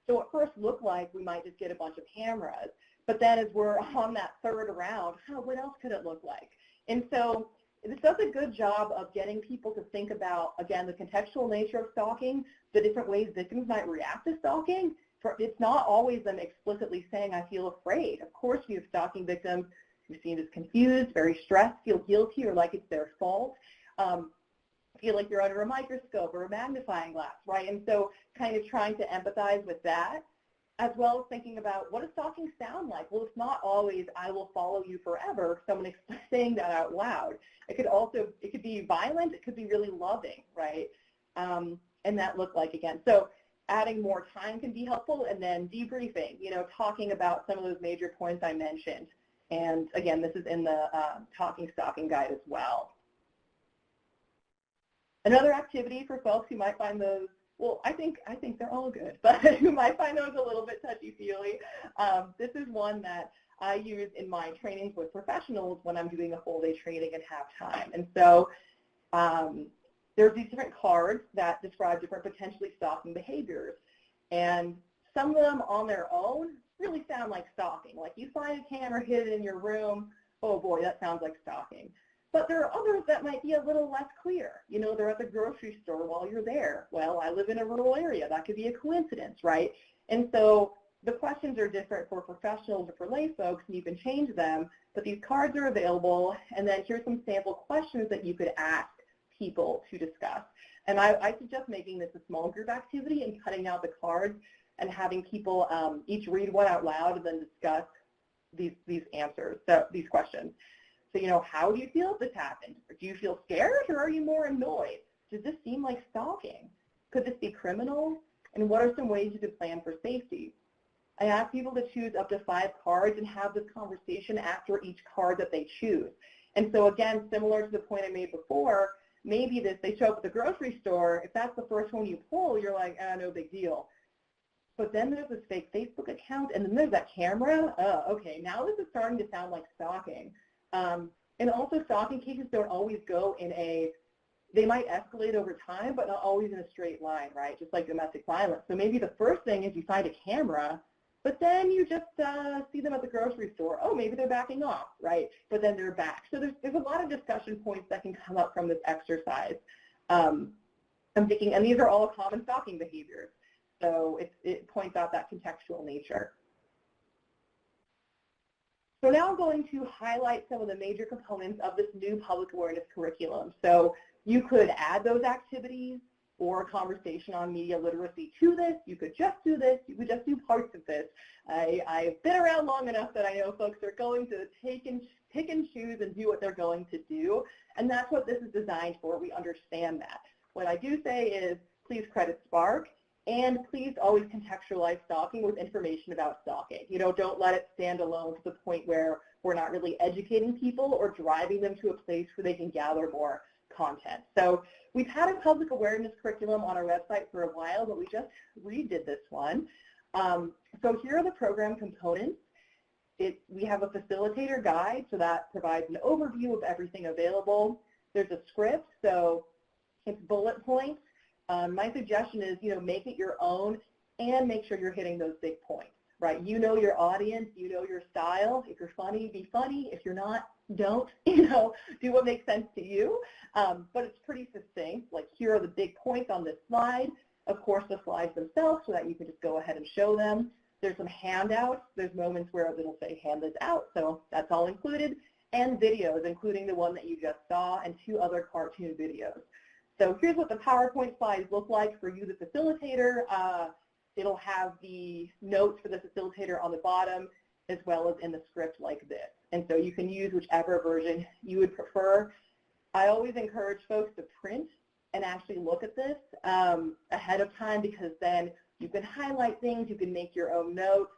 So at first look like we might just get a bunch of cameras, but then as we're on that 3rd round, what else could it look like? And so this does a good job of getting people to think about, again, the contextual nature of stalking, the different ways victims might react to stalking. It's not always them explicitly saying, I feel afraid. Of course, we have stalking victims who seem as confused, very stressed, feel guilty or like it's their fault, feel like they're under a microscope or a magnifying glass, right? And so kind of trying to empathize with that, as well as thinking about what does stalking sound like? Well, it's not always, I will follow you forever, someone saying that out loud. It could be violent, it could be really loving, right? And that look like, again. So adding more time can be helpful, and then debriefing, talking about some of those major points I mentioned. And again, this is in the Talking Stalking Guide as well. Another activity for folks who might find those, well, I think they're all good, but who might find those a little bit touchy-feely. This is one that I use in my trainings with professionals when I'm doing a full day training and have time. And so there's these different cards that describe different potentially stalking behaviors. And some of them on their own really sound like stalking. Like you find a camera hidden in your room, oh boy, that sounds like stalking. But there are others that might be a little less clear. They're at the grocery store while you're there. Well, I live in a rural area. That could be a coincidence, right? And so the questions are different for professionals or for lay folks, and you can change them, but these cards are available, and then here's some sample questions that you could ask people to discuss. And I suggest making this a small group activity and cutting out the cards and having people each read one out loud and then discuss these answers, these questions. So, how do you feel if this happened? Do you feel scared or are you more annoyed? Does this seem like stalking? Could this be criminal? And what are some ways you could plan for safety? I ask people to choose up to 5 cards and have this conversation after each card that they choose. And so again, similar to the point I made before, maybe they show up at the grocery store, if that's the first one you pull, you're like, no big deal. But then there's this fake Facebook account, and then there's that camera. Okay, now this is starting to sound like stalking. And also stalking cases don't always go in they might escalate over time, but not always in a straight line, right? Just like domestic violence. So maybe the first thing is you find a camera, but then you just see them at the grocery store. Oh, maybe they're backing off, right? But then they're back. So there's a lot of discussion points that can come up from this exercise. I'm thinking, and these are all common stalking behaviors. So it points out that contextual nature. So now I'm going to highlight some of the major components of this new public awareness curriculum. So you could add those activities or a conversation on media literacy to this. You could just do this. You could just do parts of this. I've been around long enough that I know folks are going to pick and choose and do what they're going to do. And that's what this is designed for. We understand that. What I do say is please credit SPARC. And please always contextualize stalking with information about stalking. Don't let it stand alone to the point where we're not really educating people or driving them to a place where they can gather more content. So we've had a public awareness curriculum on our website for a while, but we just redid this one. So here are the program components. We have a facilitator guide, so that provides an overview of everything available. There's a script, so it's bullet points. My suggestion is, make it your own and make sure you're hitting those big points, right? You know your audience, you know your style. If you're funny, be funny. If you're not, don't, do what makes sense to you. But it's pretty succinct. Like, here are the big points on this slide. Of course, the slides themselves, so that you can just go ahead and show them. There's some handouts. There's moments where it'll say hand this out, so that's all included. And videos, including the one that you just saw and 2 other cartoon videos. So here's what the PowerPoint slides look like for you, the facilitator. It'll have the notes for the facilitator on the bottom, as well as in the script like this. And so you can use whichever version you would prefer. I always encourage folks to print and actually look at this ahead of time, because then you can highlight things, you can make your own notes.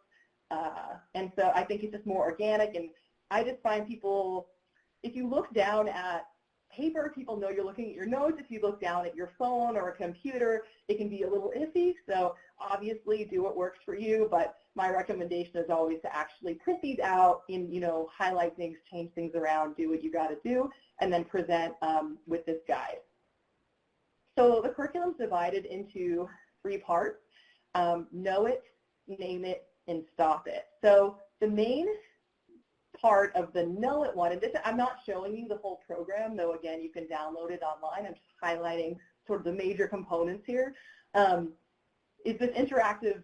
And so I think it's just more organic. And I just find people, if you look down at paper, people know you're looking at your notes. If you look down at your phone or a computer, it can be a little iffy. So obviously do what works for you, but my recommendation is always to actually print these out and, highlight things, change things around, do what you got to do, and then present with this guide. So the curriculum is divided into 3 parts: know it, name it, and stop it. So the main part of the know it one, and this, I'm not showing you the whole program, though again you can download it online. I'm just highlighting sort of the major components here. Is this interactive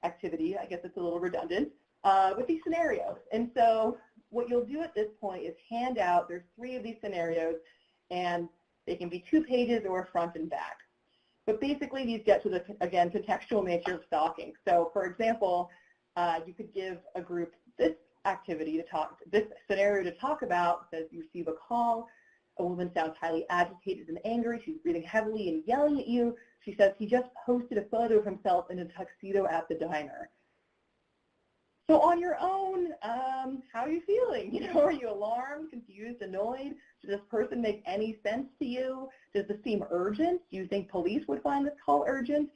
activity, I guess it's a little redundant, with these scenarios. And so what you'll do at this point is hand out, there's 3 of these scenarios, and they can be 2 pages or front and back. But basically these get to the, again, contextual nature of stalking. So for example, you could give a group this activity to talk, this scenario to talk about. Says you receive a call, a woman sounds highly agitated and angry, she's breathing heavily and yelling at you. She says he just posted a photo of himself in a tuxedo at the diner. So on your own, how are you feeling? Are you alarmed, confused, annoyed? Does this person make any sense to you? Does this seem urgent? Do you think police would find this call urgent?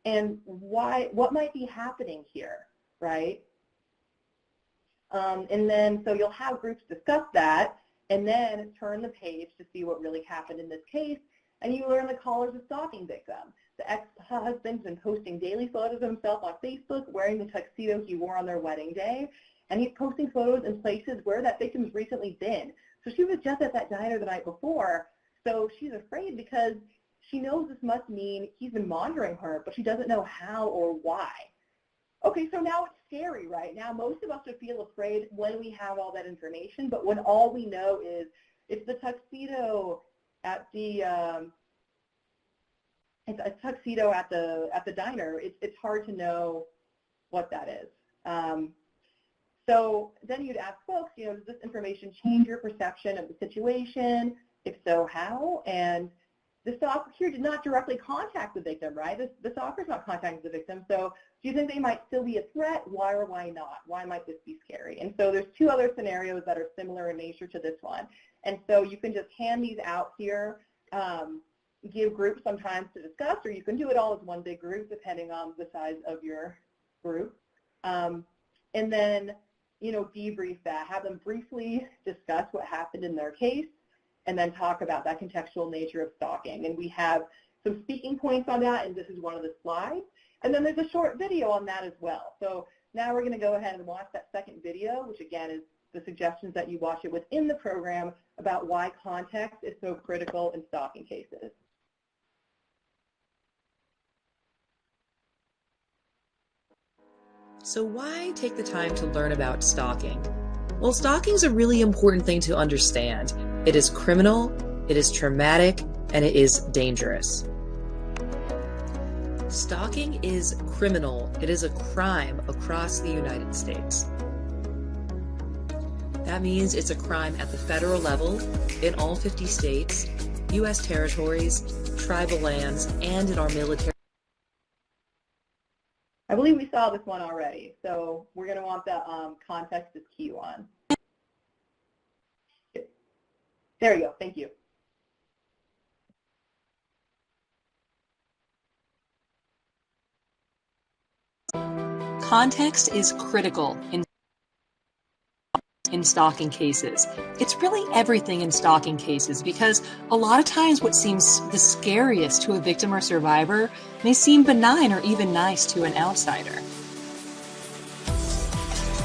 And why? What might be happening here, right? And then, so you'll have groups discuss that, and then turn the page to see what really happened in this case, and you learn the caller's a stalking victim. The ex-husband's been posting daily photos of himself on Facebook wearing the tuxedo he wore on their wedding day, and he's posting photos in places where that victim's recently been. So she was just at that diner the night before, so she's afraid because she knows this must mean he's been monitoring her, but she doesn't know how or why. Okay, so now it's scary, right? Now most of us would feel afraid when we have all that information, but when all we know is it's the tuxedo at the diner, it's hard to know what that is. So then you'd ask folks, does this information change your perception of the situation? If so, how? And the stalker here did not directly contact the victim, right? The stalker's not contacting the victim, so do you think they might still be a threat? Why or why not? Why might this be scary? And so there's 2 other scenarios that are similar in nature to this one. And so you can just hand these out here, give groups sometimes to discuss, or you can do it all as one big group depending on the size of your group. And then, debrief that, have them briefly discuss what happened in their case, and then talk about that contextual nature of stalking. And we have some speaking points on that, and this is one of the slides. And then there's a short video on that as well. So now we're going to go ahead and watch that second video, which again is the suggestions that you watch it within the program about why context is so critical in stalking cases. So why take the time to learn about stalking? Well, stalking is a really important thing to understand. It is criminal, it is traumatic, and it is dangerous. Stalking is criminal. It is a crime across the United States. That means it's a crime at the federal level, in all 50 states, U.S. territories, tribal lands, and in our military. I believe we saw this one already, so we're going to want the context is key one. There you go. Thank you. Context is critical in in stalking cases. It's really everything in stalking cases, because a lot of times what seems the scariest to a victim or survivor may seem benign or even nice to an outsider.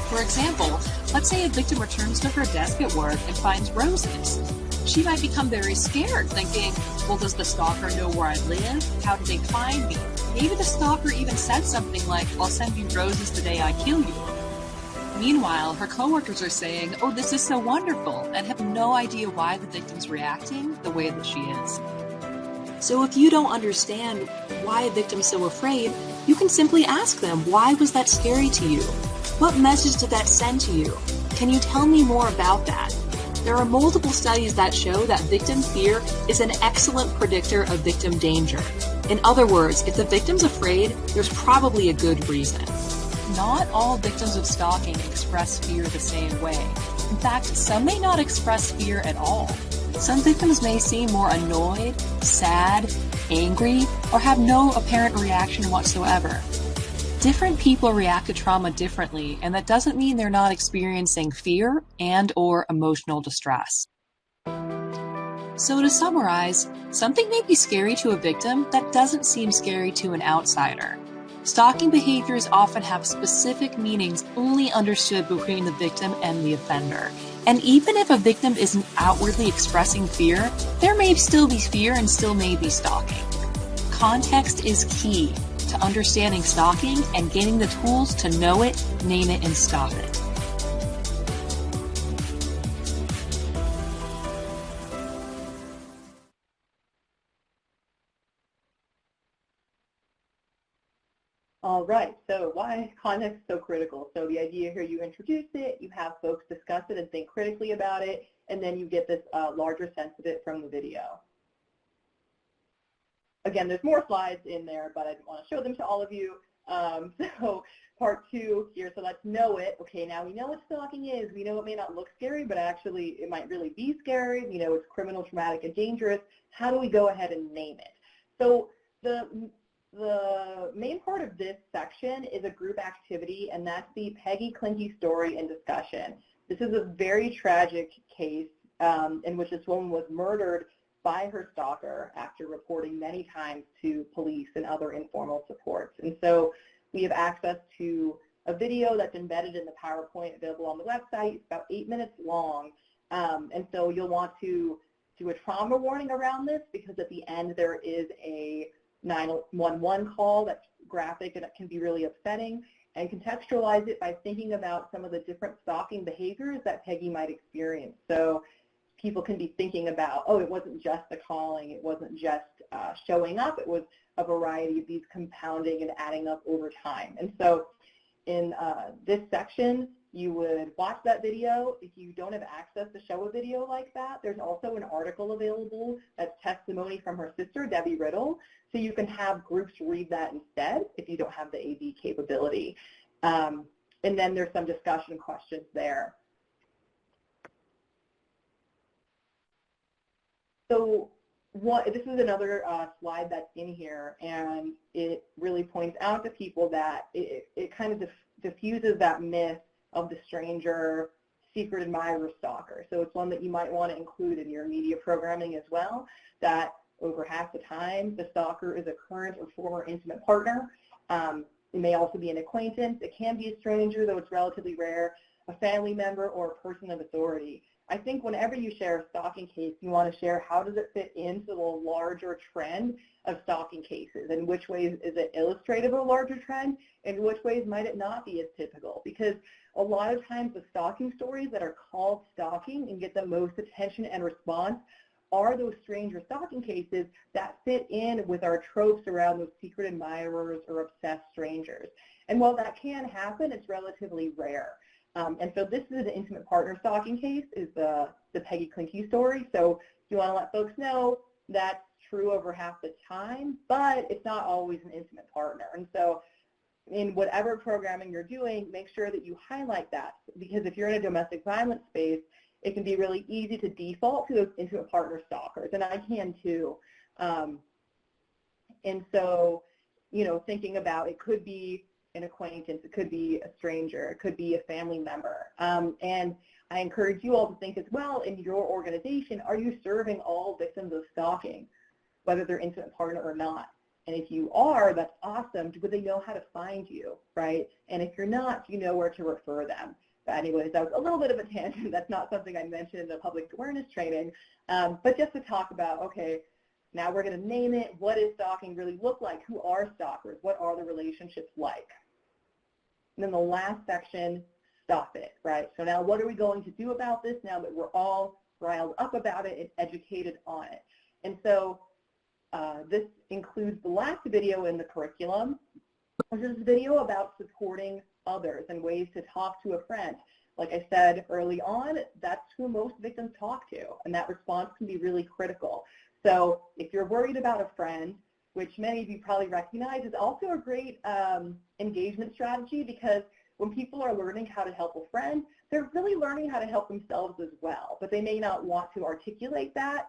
For example, let's say a victim returns to her desk at work and finds roses. She might become very scared, thinking, well, does the stalker know where I live? How did they find me? Maybe the stalker even said something like, I'll send you roses the day I kill you. Meanwhile, her coworkers are saying, oh, this is so wonderful, and have no idea why the victim's reacting the way that she is. So if you don't understand why a victim's so afraid, you can simply ask them, why was that scary to you? What message did that send to you? Can you tell me more about that? There are multiple studies that show that victim fear is an excellent predictor of victim danger. In other words, if the victim's afraid, there's probably a good reason. Not all victims of stalking express fear the same way. In fact, some may not express fear at all. Some victims may seem more annoyed, sad, angry, or have no apparent reaction whatsoever. Different people react to trauma differently, and that doesn't mean they're not experiencing fear and/or emotional distress. So to summarize, something may be scary to a victim that doesn't seem scary to an outsider. Stalking behaviors often have specific meanings only understood between the victim and the offender. And even if a victim isn't outwardly expressing fear, there may still be fear and still may be stalking. Context is key to understanding stalking and gaining the tools to know it, name it, and stop it. All right, so why context is so critical? So the idea here, you introduce it, you have folks discuss it and think critically about it, and then you get this larger sense of it from the video. Again, there's more slides in there, but I didn't want to show them to all of you. So part 2 here, so let's know it. Okay, now we know what stalking is. We know it may not look scary, but actually it might really be scary. You know, it's criminal, traumatic, and dangerous. How do we go ahead and name it? So the main part of this section is a group activity, and that's the Peggy Clinky story and discussion. This is a very tragic case in which this woman was murdered by her stalker after reporting many times to police and other informal supports. And so we have access to a video that's embedded in the PowerPoint available on the website. It's about 8 minutes long. And so you'll want to do a trauma warning around this, because at the end there is a 911 call that's graphic and it can be really upsetting, and contextualize it by thinking about some of the different stalking behaviors that Peggy might experience. So people can be thinking about, oh, it wasn't just the calling, it wasn't just showing up, it was a variety of these compounding and adding up over time. And so in this section, you would watch that video. If you don't have access to show a video like that, there's also an article available that's testimony from her sister, Debbie Riddle, so you can have groups read that instead if you don't have the AV capability. And then there's some discussion questions there. So this is another slide that's in here, and it really points out to people that it kind of diffuses that myth of the stranger, secret admirer, stalker. So it's one that you might want to include in your media programming as well, that over half the time the stalker is a current or former intimate partner. It may also be an acquaintance. It can be a stranger, though it's relatively rare, a family member, or a person of authority. I think whenever you share a stalking case, you want to share how does it fit into the larger trend of stalking cases, and which ways is it illustrative of a larger trend, and which ways might it not be as typical. Because a lot of times the stalking stories that are called stalking and get the most attention and response are those stranger stalking cases that fit in with our tropes around those secret admirers or obsessed strangers. And while that can happen, it's relatively rare. And so this is an intimate partner stalking case, is the Peggy Clinky story. So you want to let folks know that's true over half the time, but it's not always an intimate partner. And so in whatever programming you're doing, make sure that you highlight that, because if you're in a domestic violence space, it can be really easy to default to those intimate partner stalkers, and I can too. And so, you know, thinking about it could be an acquaintance, it could be a stranger, it could be a family member. And I encourage you all to think as well, in your organization, are you serving all victims of stalking, whether they're intimate partner or not? And if you are, that's awesome. Do they know how to find you, right? And if you're not, do you know where to refer them? But anyways, that was a little bit of a tangent. That's not something I mentioned in the public awareness training, but just to talk about, okay, now we're going to name it. What does stalking really look like? Who are stalkers? What are the relationships like? And then the last section, stop it, right? So now what are we going to do about this now that we're all riled up about it and educated on it? And so this includes the last video in the curriculum, which is a video about supporting others and ways to talk to a friend. Like I said early on, that's who most victims talk to, and that response can be really critical. So if you're worried about a friend, which many of you probably recognize, is also a great engagement strategy, because when people are learning how to help a friend, they're really learning how to help themselves as well, but they may not want to articulate that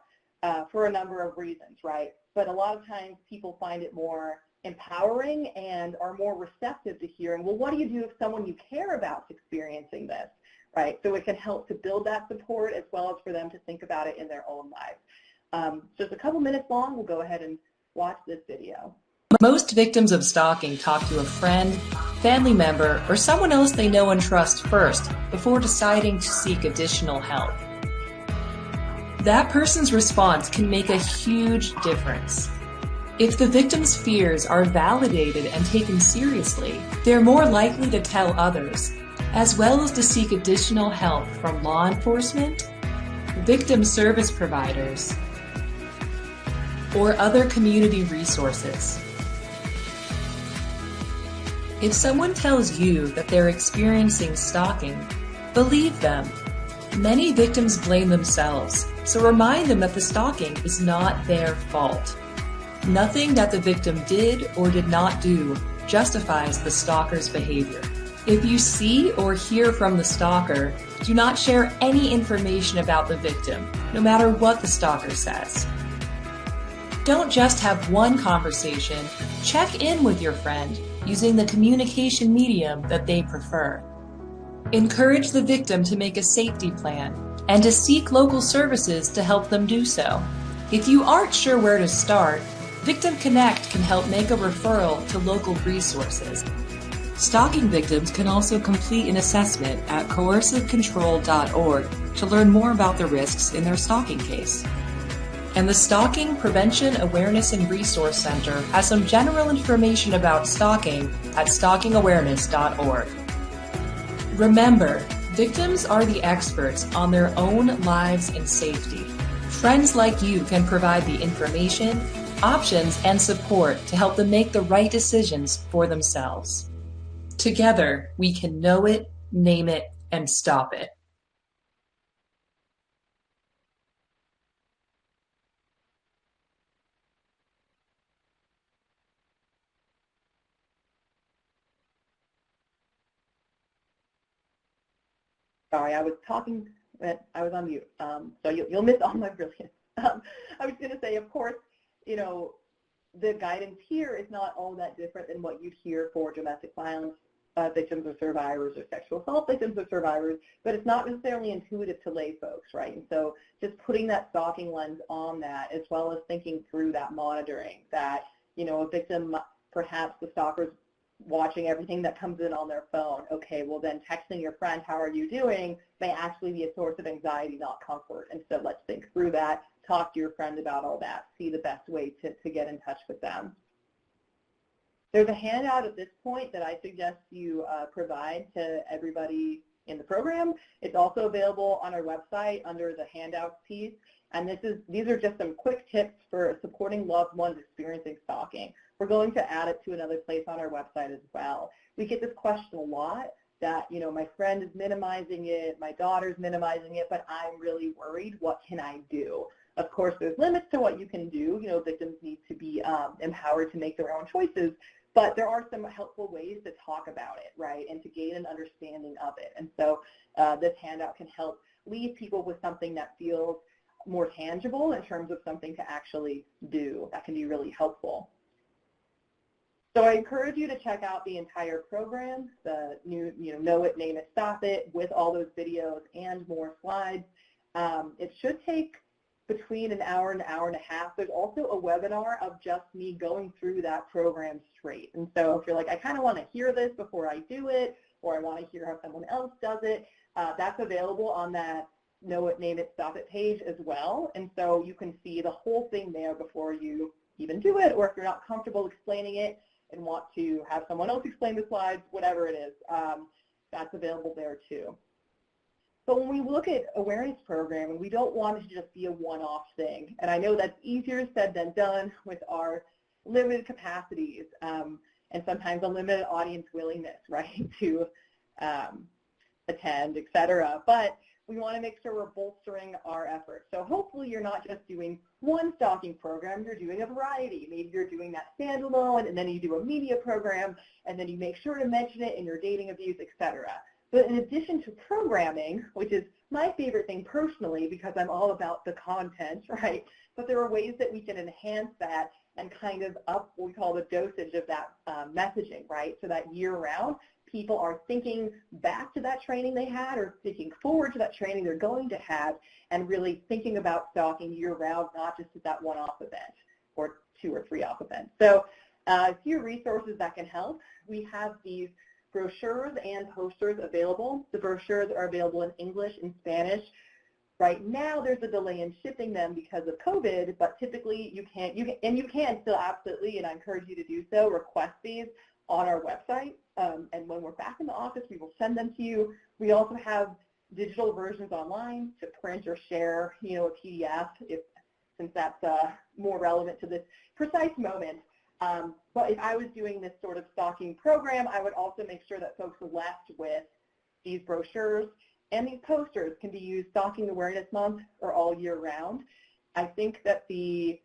for a number of reasons, right? But a lot of times people find it more empowering and are more receptive to hearing, well, what do you do if someone you care about is experiencing this, right? So it can help to build that support as well as for them to think about it in their own lives. Just a couple minutes long, we'll go ahead and watch this video. Most victims of stalking talk to a friend, family member, or someone else they know and trust first before deciding to seek additional help. That person's response can make a huge difference. If the victim's fears are validated and taken seriously, they're more likely to tell others, as well as to seek additional help from law enforcement, victim service providers, or other community resources. If someone tells you that they're experiencing stalking, believe them. Many victims blame themselves, so remind them that the stalking is not their fault. Nothing that the victim did or did not do justifies the stalker's behavior. If you see or hear from the stalker, do not share any information about the victim, no matter what the stalker says. Don't just have one conversation, check in with your friend using the communication medium that they prefer. Encourage the victim to make a safety plan and to seek local services to help them do so. If you aren't sure where to start, Victim Connect can help make a referral to local resources. Stalking victims can also complete an assessment at coercivecontrol.org to learn more about the risks in their stalking case. And the Stalking Prevention Awareness and Resource Center has some general information about stalking at stalkingawareness.org. Remember, victims are the experts on their own lives and safety. Friends like you can provide the information, options, and support to help them make the right decisions for themselves. Together, we can know it, name it, and stop it. Sorry, I was talking, I was on mute, so you'll miss all my brilliance. I was going to say, of course, you know, the guidance here is not all that different than what you'd hear for domestic violence victims or survivors, or sexual assault victims or survivors, but it's not necessarily intuitive to lay folks, right? And so just putting that stalking lens on that, as well as thinking through that monitoring, that, you know, a victim, perhaps the stalker's watching everything that comes in on their phone. Okay, well then texting your friend, how are you doing, may actually be a source of anxiety, not comfort. And so let's think through that, talk to your friend about all that, see the best way to get in touch with them. There's a handout at this point that I suggest you provide to everybody in the program. It's also available on our website under the handouts piece. And these are just some quick tips for supporting loved ones experiencing stalking. We're going to add it to another place on our website as well. We get this question a lot that, you know, my friend is minimizing it, my daughter's minimizing it, but I'm really worried. What can I do? Of course, there's limits to what you can do. You know, victims need to be empowered to make their own choices, but there are some helpful ways to talk about it, right, and to gain an understanding of it. And so this handout can help leave people with something that feels more tangible in terms of something to actually do. That can be really helpful. So I encourage you to check out the entire program, the new, Know It, Name It, Stop It, with all those videos and more slides. It should take between an hour and a half. There's also a webinar of just me going through that program straight. And so if you're like, I kind of want to hear this before I do it, or I want to hear how someone else does it, that's available on that Know It, Name It, Stop It page as well. And so you can see the whole thing there before you even do it, or if you're not comfortable explaining it and want to have someone else explain the slides, whatever it is, that's available there too. But when we look at awareness programming, we don't want it to just be a one-off thing. And I know that's easier said than done with our limited capacities and sometimes a limited audience willingness, right, to attend, et cetera. But we want to make sure we're bolstering our efforts. So hopefully you're not just doing one stalking program, you're doing a variety. Maybe you're doing that standalone, and then you do a media program, and then you make sure to mention it in your dating abuse, et cetera. But in addition to programming, which is my favorite thing personally because I'm all about the content, right? But there are ways that we can enhance that and kind of up what we call the dosage of that messaging, right? So that year-round, people are thinking back to that training they had or thinking forward to that training they're going to have and really thinking about stalking year-round, not just at that one-off event or 2 or 3 off events. So a few resources that can help. We have these brochures and posters available. The brochures are available in English and Spanish. Right now, there's a delay in shipping them because of COVID, but typically you can still absolutely, and I encourage you to do so, request these on our website. And when we're back in the office, we will send them to you. We also have digital versions online to print or share, a PDF, since that's more relevant to this precise moment. But if I was doing this sort of stalking program, I would also make sure that folks are left with these brochures, and these posters can be used Stalking Awareness Month or all year round. I think that the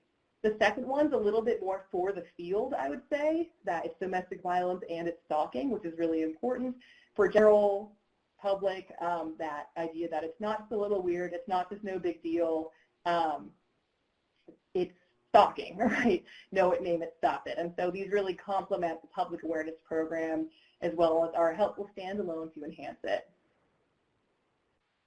second one's a little bit more for the field, I would say, that it's domestic violence and it's stalking, which is really important. For general public, that idea that it's not just a little weird, it's not just no big deal, it's stalking, right? Know it, name it, stop it. And so these really complement the public awareness program as well as our helpful standalone to enhance it.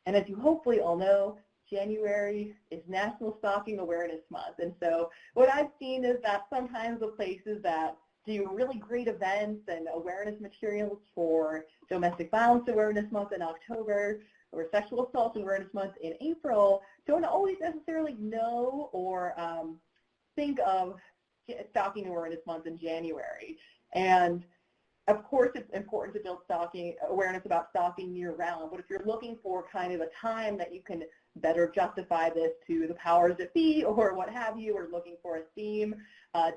And as you hopefully all know, January is National Stalking Awareness Month. And so what I've seen is that sometimes the places that do really great events and awareness materials for Domestic Violence Awareness Month in October or Sexual Assault Awareness Month in April don't always necessarily know or think of Stalking Awareness Month in January. And of course, it's important to build awareness about stalking year-round, but if you're looking for kind of a time that you can better justify this to the powers that be or what have you, or looking for a theme,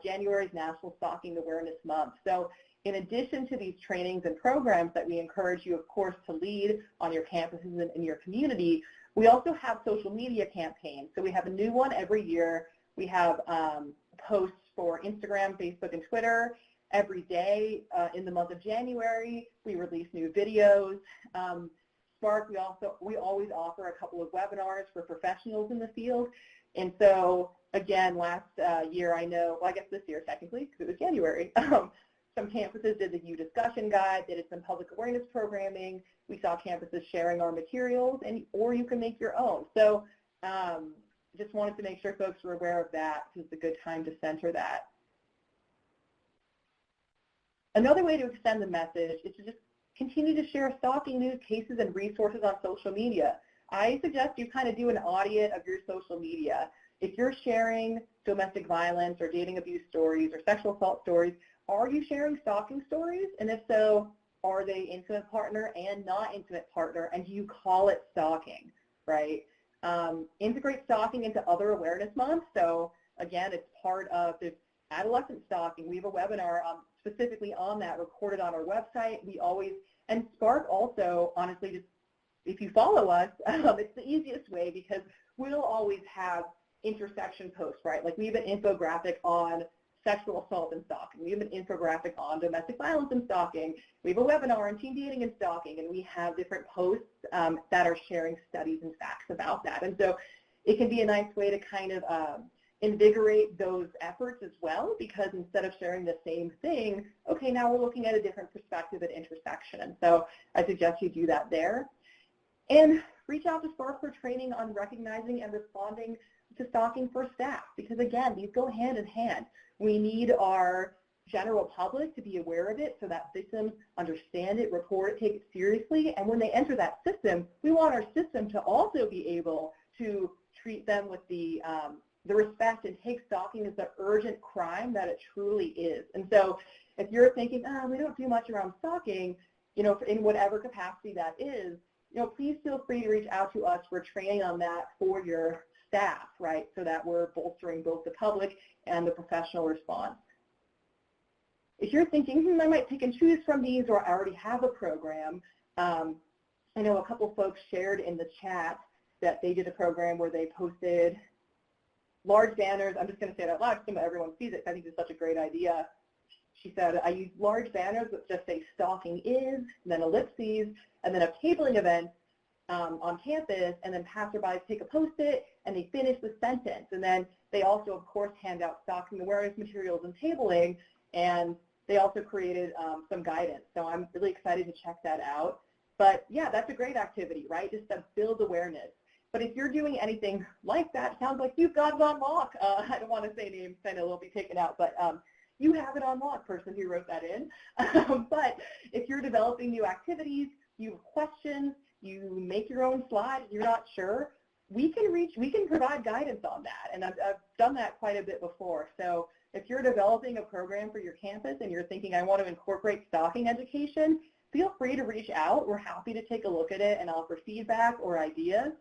January is National Stalking Awareness Month. So in addition to these trainings and programs that we encourage you, of course, to lead on your campuses and in your community, we also have social media campaigns. So we have a new one every year. We have posts for Instagram, Facebook, and Twitter. Every day in the month of January, we release new videos. SPARC, we always offer a couple of webinars for professionals in the field. And so, again, last year, I guess this year technically, because it was January, some campuses did the U discussion guide, they did some public awareness programming. We saw campuses sharing our materials, or you can make your own. So just wanted to make sure folks were aware of that, because it's a good time to center that. Another way to extend the message is to just continue to share stalking news, cases, and resources on social media. I suggest you kind of do an audit of your social media. If you're sharing domestic violence or dating abuse stories or sexual assault stories, are you sharing stalking stories? And if so, are they intimate partner and not intimate partner? And do you call it stalking, right? Integrate stalking into other awareness months. So again, it's part of the adolescent stalking. We have a webinar specifically on that recorded on our website. And SPARC also, honestly, just if you follow us, it's the easiest way because we'll always have intersection posts, right? Like we have an infographic on sexual assault and stalking. We have an infographic on domestic violence and stalking. We have a webinar on teen dating and stalking, and we have different posts that are sharing studies and facts about that. And so it can be a nice way to kind of invigorate those efforts as well, because instead of sharing the same thing, okay, now we're looking at a different perspective at intersection. And so I suggest you do that there. And reach out to SPARC for training on recognizing and responding to stalking for staff, because again, these go hand in hand. We need our general public to be aware of it so that victims understand it, report it, take it seriously, and when they enter that system, we want our system to also be able to treat them with the respect and take stalking as the urgent crime that it truly is. And so if you're thinking, we don't do much around stalking, in whatever capacity that is, please feel free to reach out to us for training on that for your staff, right, so that we're bolstering both the public and the professional response. If you're thinking, I might pick and choose from these, or I already have a program, I know a couple folks shared in the chat that they did a program where they posted large banners. I'm just going to say it out loud so everyone sees it. I think it's such a great idea. She said, I use large banners that just say stalking is, then ellipses, and then a tabling event on campus, and then passerbys take a post-it and they finish the sentence. And then they also, of course, hand out stalking awareness materials and tabling, and they also created some guidance. So I'm really excited to check that out. But yeah, that's a great activity, right? Just to build awareness. But if you're doing anything like that, sounds like you've got it on lock. I don't want to say names, I know they'll be taken out, but you have it on lock, person who wrote that in. But if you're developing new activities, you have questions, you make your own slides, you're not sure, we can provide guidance on that. And I've done that quite a bit before. So if you're developing a program for your campus and you're thinking, I want to incorporate stalking education, feel free to reach out. We're happy to take a look at it and offer feedback or ideas.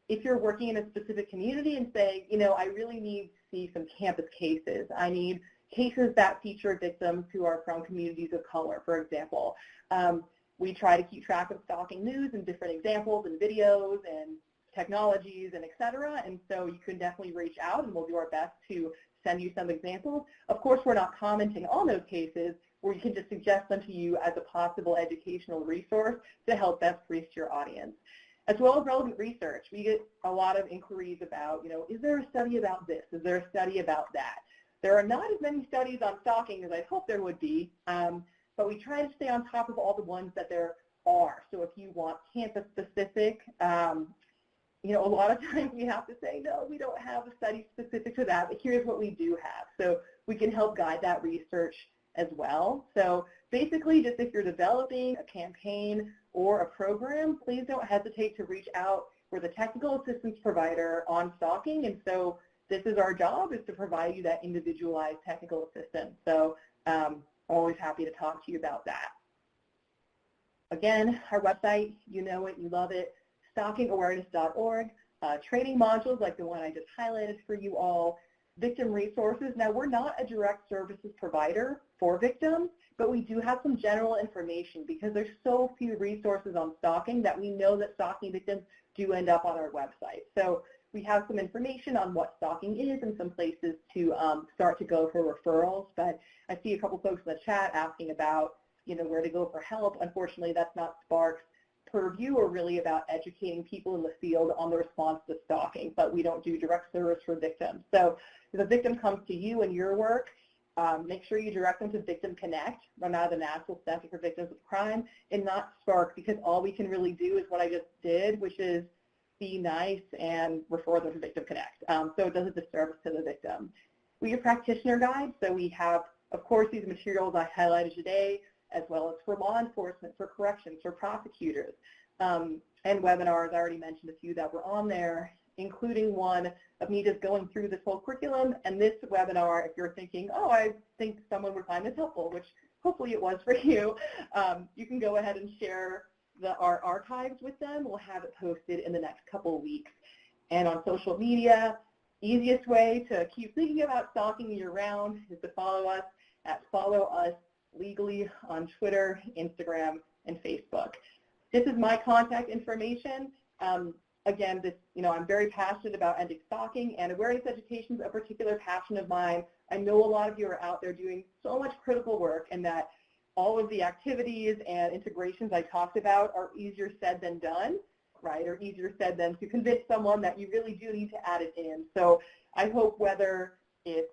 If you're working in a specific community and saying, I really need to see some campus cases. I need cases that feature victims who are from communities of color, for example. We try to keep track of stalking news and different examples and videos and technologies and et cetera. And so you can definitely reach out and we'll do our best to send you some examples. Of course, we're not commenting on those cases, where you can just suggest them to you as a possible educational resource to help best reach your audience. As well as relevant research. We get a lot of inquiries about, is there a study about this? Is there a study about that? There are not as many studies on stalking as I hope there would be, but we try to stay on top of all the ones that there are. So if you want campus-specific, a lot of times we have to say, no, we don't have a study specific to that, but here's what we do have. So we can help guide that research as well. So basically, just if you're developing a campaign or a program, please don't hesitate to reach out. We're the technical assistance provider on stalking, and so this is our job, is to provide you that individualized technical assistance. So I'm always happy to talk to you about that. Again, our website, you know it, you love it, stalkingawareness.org, training modules like the one I just highlighted for you all, victim resources. Now, we're not a direct services provider for victims, but we do have some general information because there's so few resources on stalking that we know that stalking victims do end up on our website. So we have some information on what stalking is and some places to start to go for referrals. But I see a couple folks in the chat asking about, where to go for help. Unfortunately, that's not SPARC's purview, or really about educating people in the field on the response to stalking, but we don't do direct service for victims. So if a victim comes to you in your work, make sure you direct them to Victim Connect, run out of the National Center for Victims of Crime, and not SPARC, because all we can really do is what I just did, which is be nice and refer them to Victim Connect. So it does a disservice to the victim. We have practitioner guides, so we have, of course, these materials I highlighted today, as well as for law enforcement, for corrections, for prosecutors, and webinars. I already mentioned a few that were on there, including one of me just going through this whole curriculum. And this webinar, if you're thinking, oh, I think someone would find this helpful, which hopefully it was for you, you can go ahead and share our archives with them. We'll have it posted in the next couple of weeks. And on social media, easiest way to keep thinking about stalking year-round is to follow us at @FollowUsLegally on Twitter, Instagram, and Facebook. This is my contact information. Again, I'm very passionate about ending stalking, and awareness education is a particular passion of mine. I know a lot of you are out there doing so much critical work, and that all of the activities and integrations I talked about are easier said than done. right? Or easier said than to convince someone that you really do need to add it in. So I hope whether it's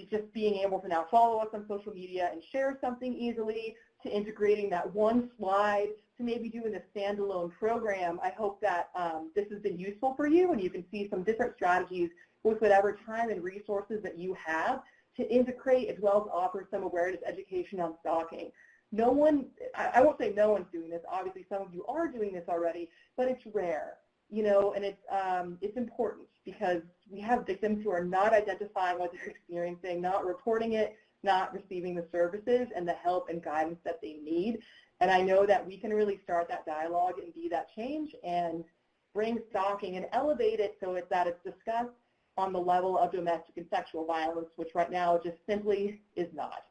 just being able to now follow us on social media and share something easily, to integrating that one slide, to maybe doing a standalone program, I hope that this has been useful for you and you can see some different strategies with whatever time and resources that you have to integrate, as well as offer some awareness education on stalking. No one, I won't say no one's doing this, obviously some of you are doing this already, but it's rare, you know, and it's important because we have victims who are not identifying what they're experiencing, not reporting it, not receiving the services and the help and guidance that they need. And I know that we can really start that dialogue and be that change and bring stalking and elevate it so that it's discussed on the level of domestic and sexual violence, which right now just simply is not.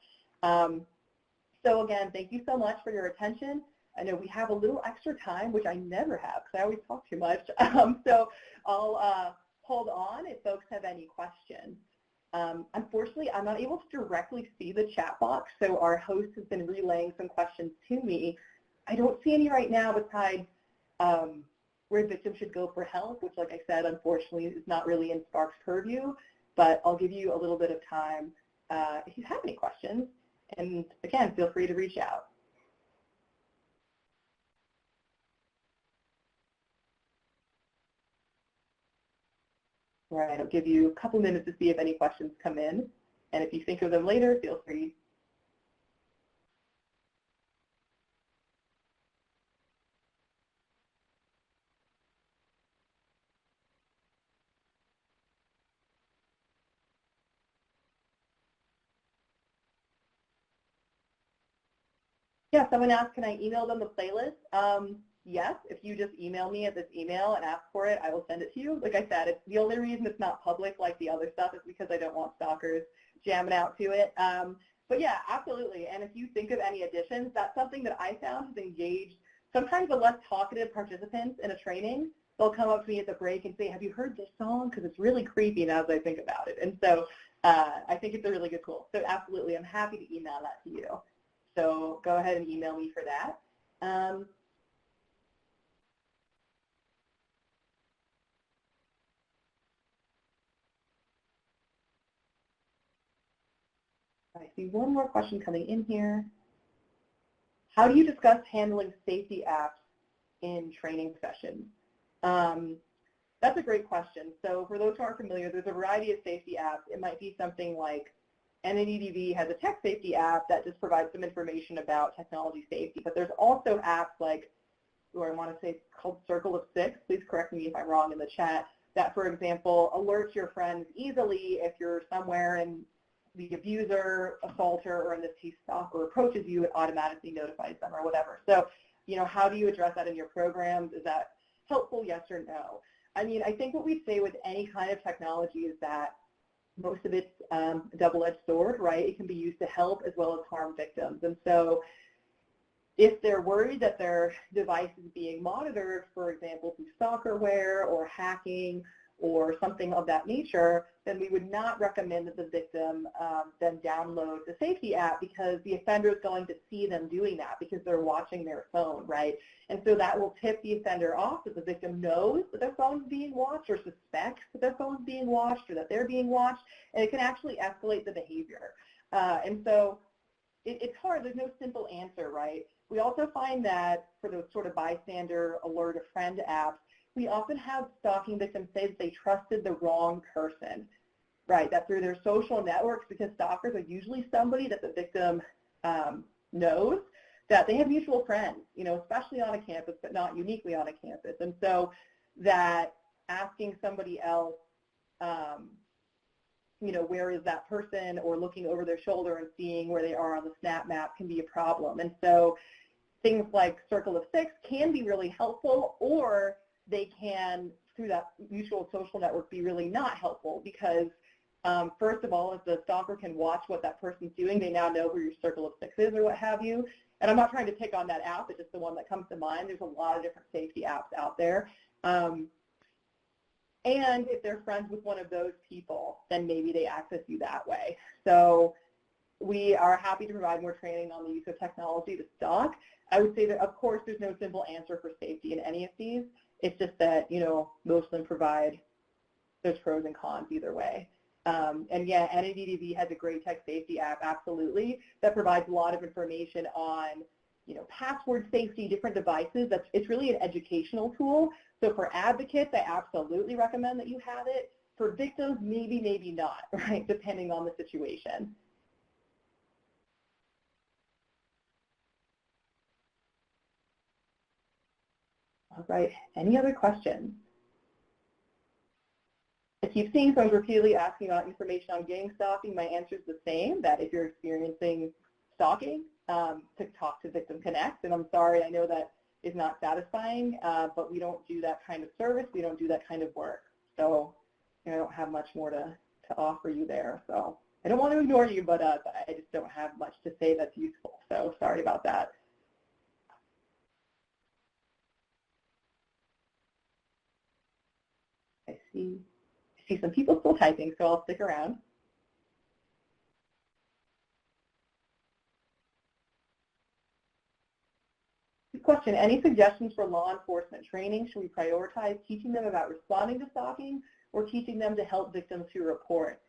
So again, thank you so much for your attention. I know we have a little extra time, which I never have because I always talk too much. So I'll hold on if folks have any questions. Unfortunately, I'm not able to directly see the chat box, so our host has been relaying some questions to me. I don't see any right now besides where victims should go for help, which, like I said, unfortunately is not really in SPARC's purview, but I'll give you a little bit of time if you have any questions. And again, feel free to reach out. All right, I'll give you a couple minutes to see if any questions come in. And if you think of them later, feel free. Yeah, someone asked, can I email them the playlist? Yes, if you just email me at this email and ask for it, I will send it to you. Like I said, it's the only reason it's not public like the other stuff is because I don't want stalkers jamming out to it. But yeah, absolutely. And if you think of any additions, that's something that I found has engaged sometimes the less talkative participants in a training. They'll come up to me at the break and say, have you heard this song? Because it's really creepy now as I think about it. And so I think it's a really good tool. So absolutely, I'm happy to email that to you. So go ahead and email me for that. I see one more question coming in here. How do you discuss handling safety apps in training sessions? That's a great question. So for those who aren't familiar, there's a variety of safety apps. It might be something like NNEDV has a tech safety app that just provides some information about technology safety, but there's also apps like, I want to say called Circle of Six, please correct me if I'm wrong in the chat, that, for example, alerts your friends easily if you're somewhere and the abuser, assaulter, or in this case stalker approaches you, it automatically notifies them or whatever. So, you know, how do you address that in your programs? Is that helpful, yes or no? I mean, I think what we say with any kind of technology is that most of it's a double-edged sword, right? It can be used to help as well as harm victims. And so if they're worried that their device is being monitored, for example, through stalkerware or hacking or something of that nature, then we would not recommend that the victim then download the safety app because the offender is going to see them doing that because they're watching their phone, right? And so that will tip the offender off that the victim knows that their phone is being watched or suspects that their phone is being watched or that they're being watched, and it can actually escalate the behavior. And so it's hard. There's no simple answer, right? We also find that for those sort of bystander alert a friend apps, we often have stalking victims say that they trusted the wrong person, right? That through their social networks, because stalkers are usually somebody that the victim knows, that they have mutual friends, you know, especially on a campus, but not uniquely on a campus. And so that asking somebody else, you know, where is that person, or looking over their shoulder and seeing where they are on the snap map can be a problem. And so things like Circle of Six can be really helpful, or they can, through that mutual social network, be really not helpful because, first of all, if the stalker can watch what that person's doing, they now know where your Circle of Six is or what have you. And I'm not trying to pick on that app, it's just the one that comes to mind. There's a lot of different safety apps out there. And if they're friends with one of those people, then maybe they access you that way. So we are happy to provide more training on the use of technology to stalk. I would say that, of course, there's no simple answer for safety in any of these. It's just that, most of them provide there's pros and cons either way. And yeah, NADDV has a great tech safety app, absolutely, that provides a lot of information on, password safety, different devices. It's really an educational tool. So for advocates, I absolutely recommend that you have it. For victims, maybe not, right, depending on the situation. All right, any other questions? I keep seeing someone repeatedly asking about information on gang stalking. My answer is the same, that if you're experiencing stalking, to talk to Victim Connect. And I'm sorry, I know that is not satisfying, but we don't do that kind of service. We don't do that kind of work. So I don't have much more to offer you there. So I don't want to ignore you, but I just don't have much to say that's useful. So sorry about that. I see some people still typing, so I'll stick around. Good question. Any suggestions for law enforcement training? Should we prioritize teaching them about responding to stalking or teaching them to help victims who report?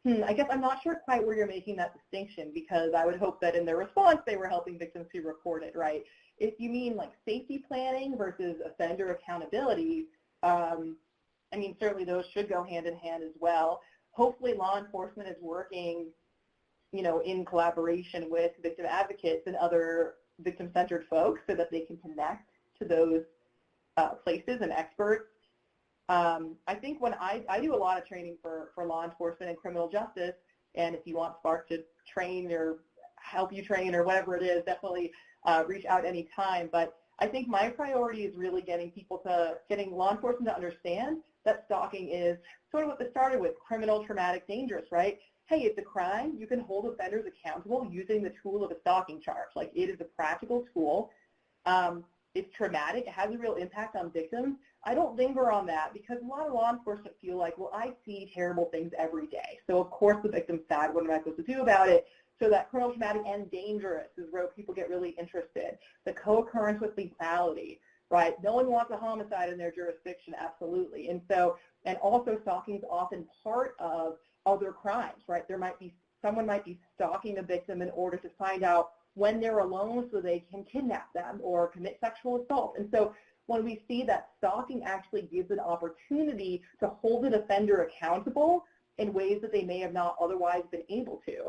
I guess I'm not sure quite where you're making that distinction, because I would hope that in their response they were helping victims who report it, right? If you mean like safety planning versus offender accountability, I mean, certainly those should go hand in hand as well. Hopefully law enforcement is working, in collaboration with victim advocates and other victim-centered folks so that they can connect to those places and experts. I think when I do a lot of training for law enforcement and criminal justice, and if you want SPARC to train or help you train or whatever it is, definitely reach out anytime. But I think my priority is really getting law enforcement to understand that stalking is sort of what this started with, criminal, traumatic, dangerous, right? Hey, it's a crime. You can hold offenders accountable using the tool of a stalking charge. Like, it is a practical tool. It's traumatic. It has a real impact on victims. I don't linger on that because a lot of law enforcement feel like, well, I see terrible things every day. So, of course, the victim's sad. What am I supposed to do about it? So that criminal, traumatic, and dangerous is where people get really interested. The co-occurrence with lethality, right? No one wants a homicide in their jurisdiction, absolutely. And also stalking is often part of other crimes, right? Someone might be stalking a victim in order to find out when they're alone so they can kidnap them or commit sexual assault. And so when we see that stalking actually gives an opportunity to hold an offender accountable in ways that they may have not otherwise been able to.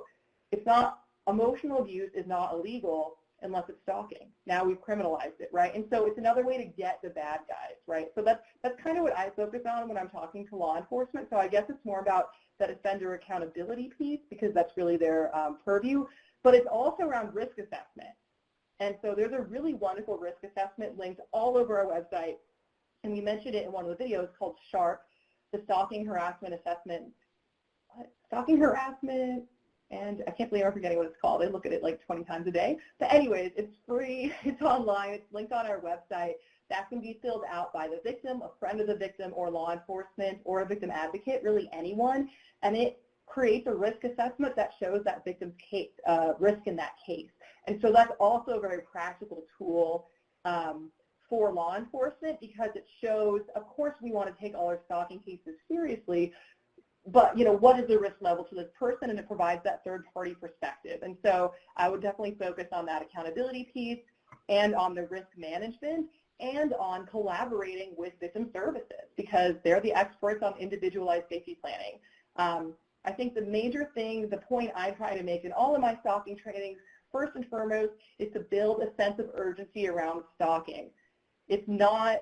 Emotional abuse is not illegal unless it's stalking. Now we've criminalized it, right? And so it's another way to get the bad guys, right? So that's kind of what I focus on when I'm talking to law enforcement. So I guess it's more about that offender accountability piece because that's really their purview, but it's also around risk assessment. And so there's a really wonderful risk assessment linked all over our website, and we mentioned it in one of the videos called SHARP, the Stalking Harassment Assessment. Stalking Harassment, and I can't believe I'm forgetting what it's called. I look at it like 20 times a day. But anyways, it's free, it's online, it's linked on our website. That can be filled out by the victim, a friend of the victim, or law enforcement, or a victim advocate, really anyone. And it creates a risk assessment that shows that victim's case, risk in that case. And so that's also a very practical tool for law enforcement because it shows, of course, we want to take all our stalking cases seriously, but, what is the risk level to this person? And it provides that third-party perspective. And so I would definitely focus on that accountability piece and on the risk management and on collaborating with victim services because they're the experts on individualized safety planning. I think the major thing, the point I try to make in all of my stalking trainings, first and foremost, is to build a sense of urgency around stalking. It's not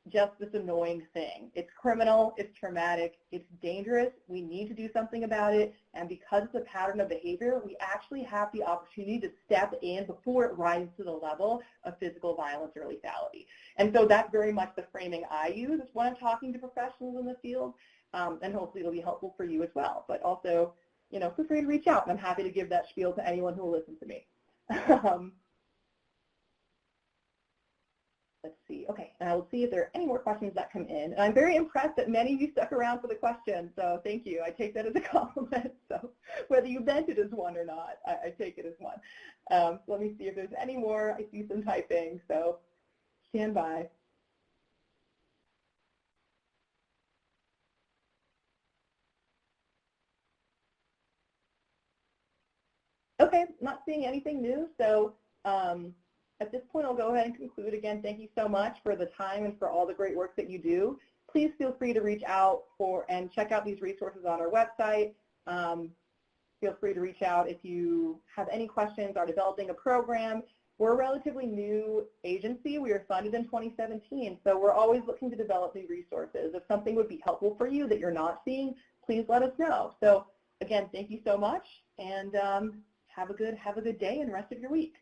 just this annoying thing. It's criminal, it's traumatic, it's dangerous, we need to do something about it, and because it's a pattern of behavior, we actually have the opportunity to step in before it rises to the level of physical violence or lethality. And so that's very much the framing I use when I'm talking to professionals in the field, and hopefully it'll be helpful for you as well. But also, feel free to reach out, and I'm happy to give that spiel to anyone who will listen to me. let's see. Okay, and I will see if there are any more questions that come in. And I'm very impressed that many of you stuck around for the questions, so thank you. I take that as a compliment. So whether you meant it as one or not, I take it as one. So let me see if there's any more. I see some typing, so stand by. Okay, not seeing anything new, so at this point I'll go ahead and conclude. Again, thank you so much for the time and for all the great work that you do. Please feel free to reach out and check out these resources on our website. Feel free to reach out if you have any questions, are developing a program. We're a relatively new agency. We were funded in 2017, so we're always looking to develop new resources. If something would be helpful for you that you're not seeing, please let us know. So again, thank you so much, and have a good day and rest of your week.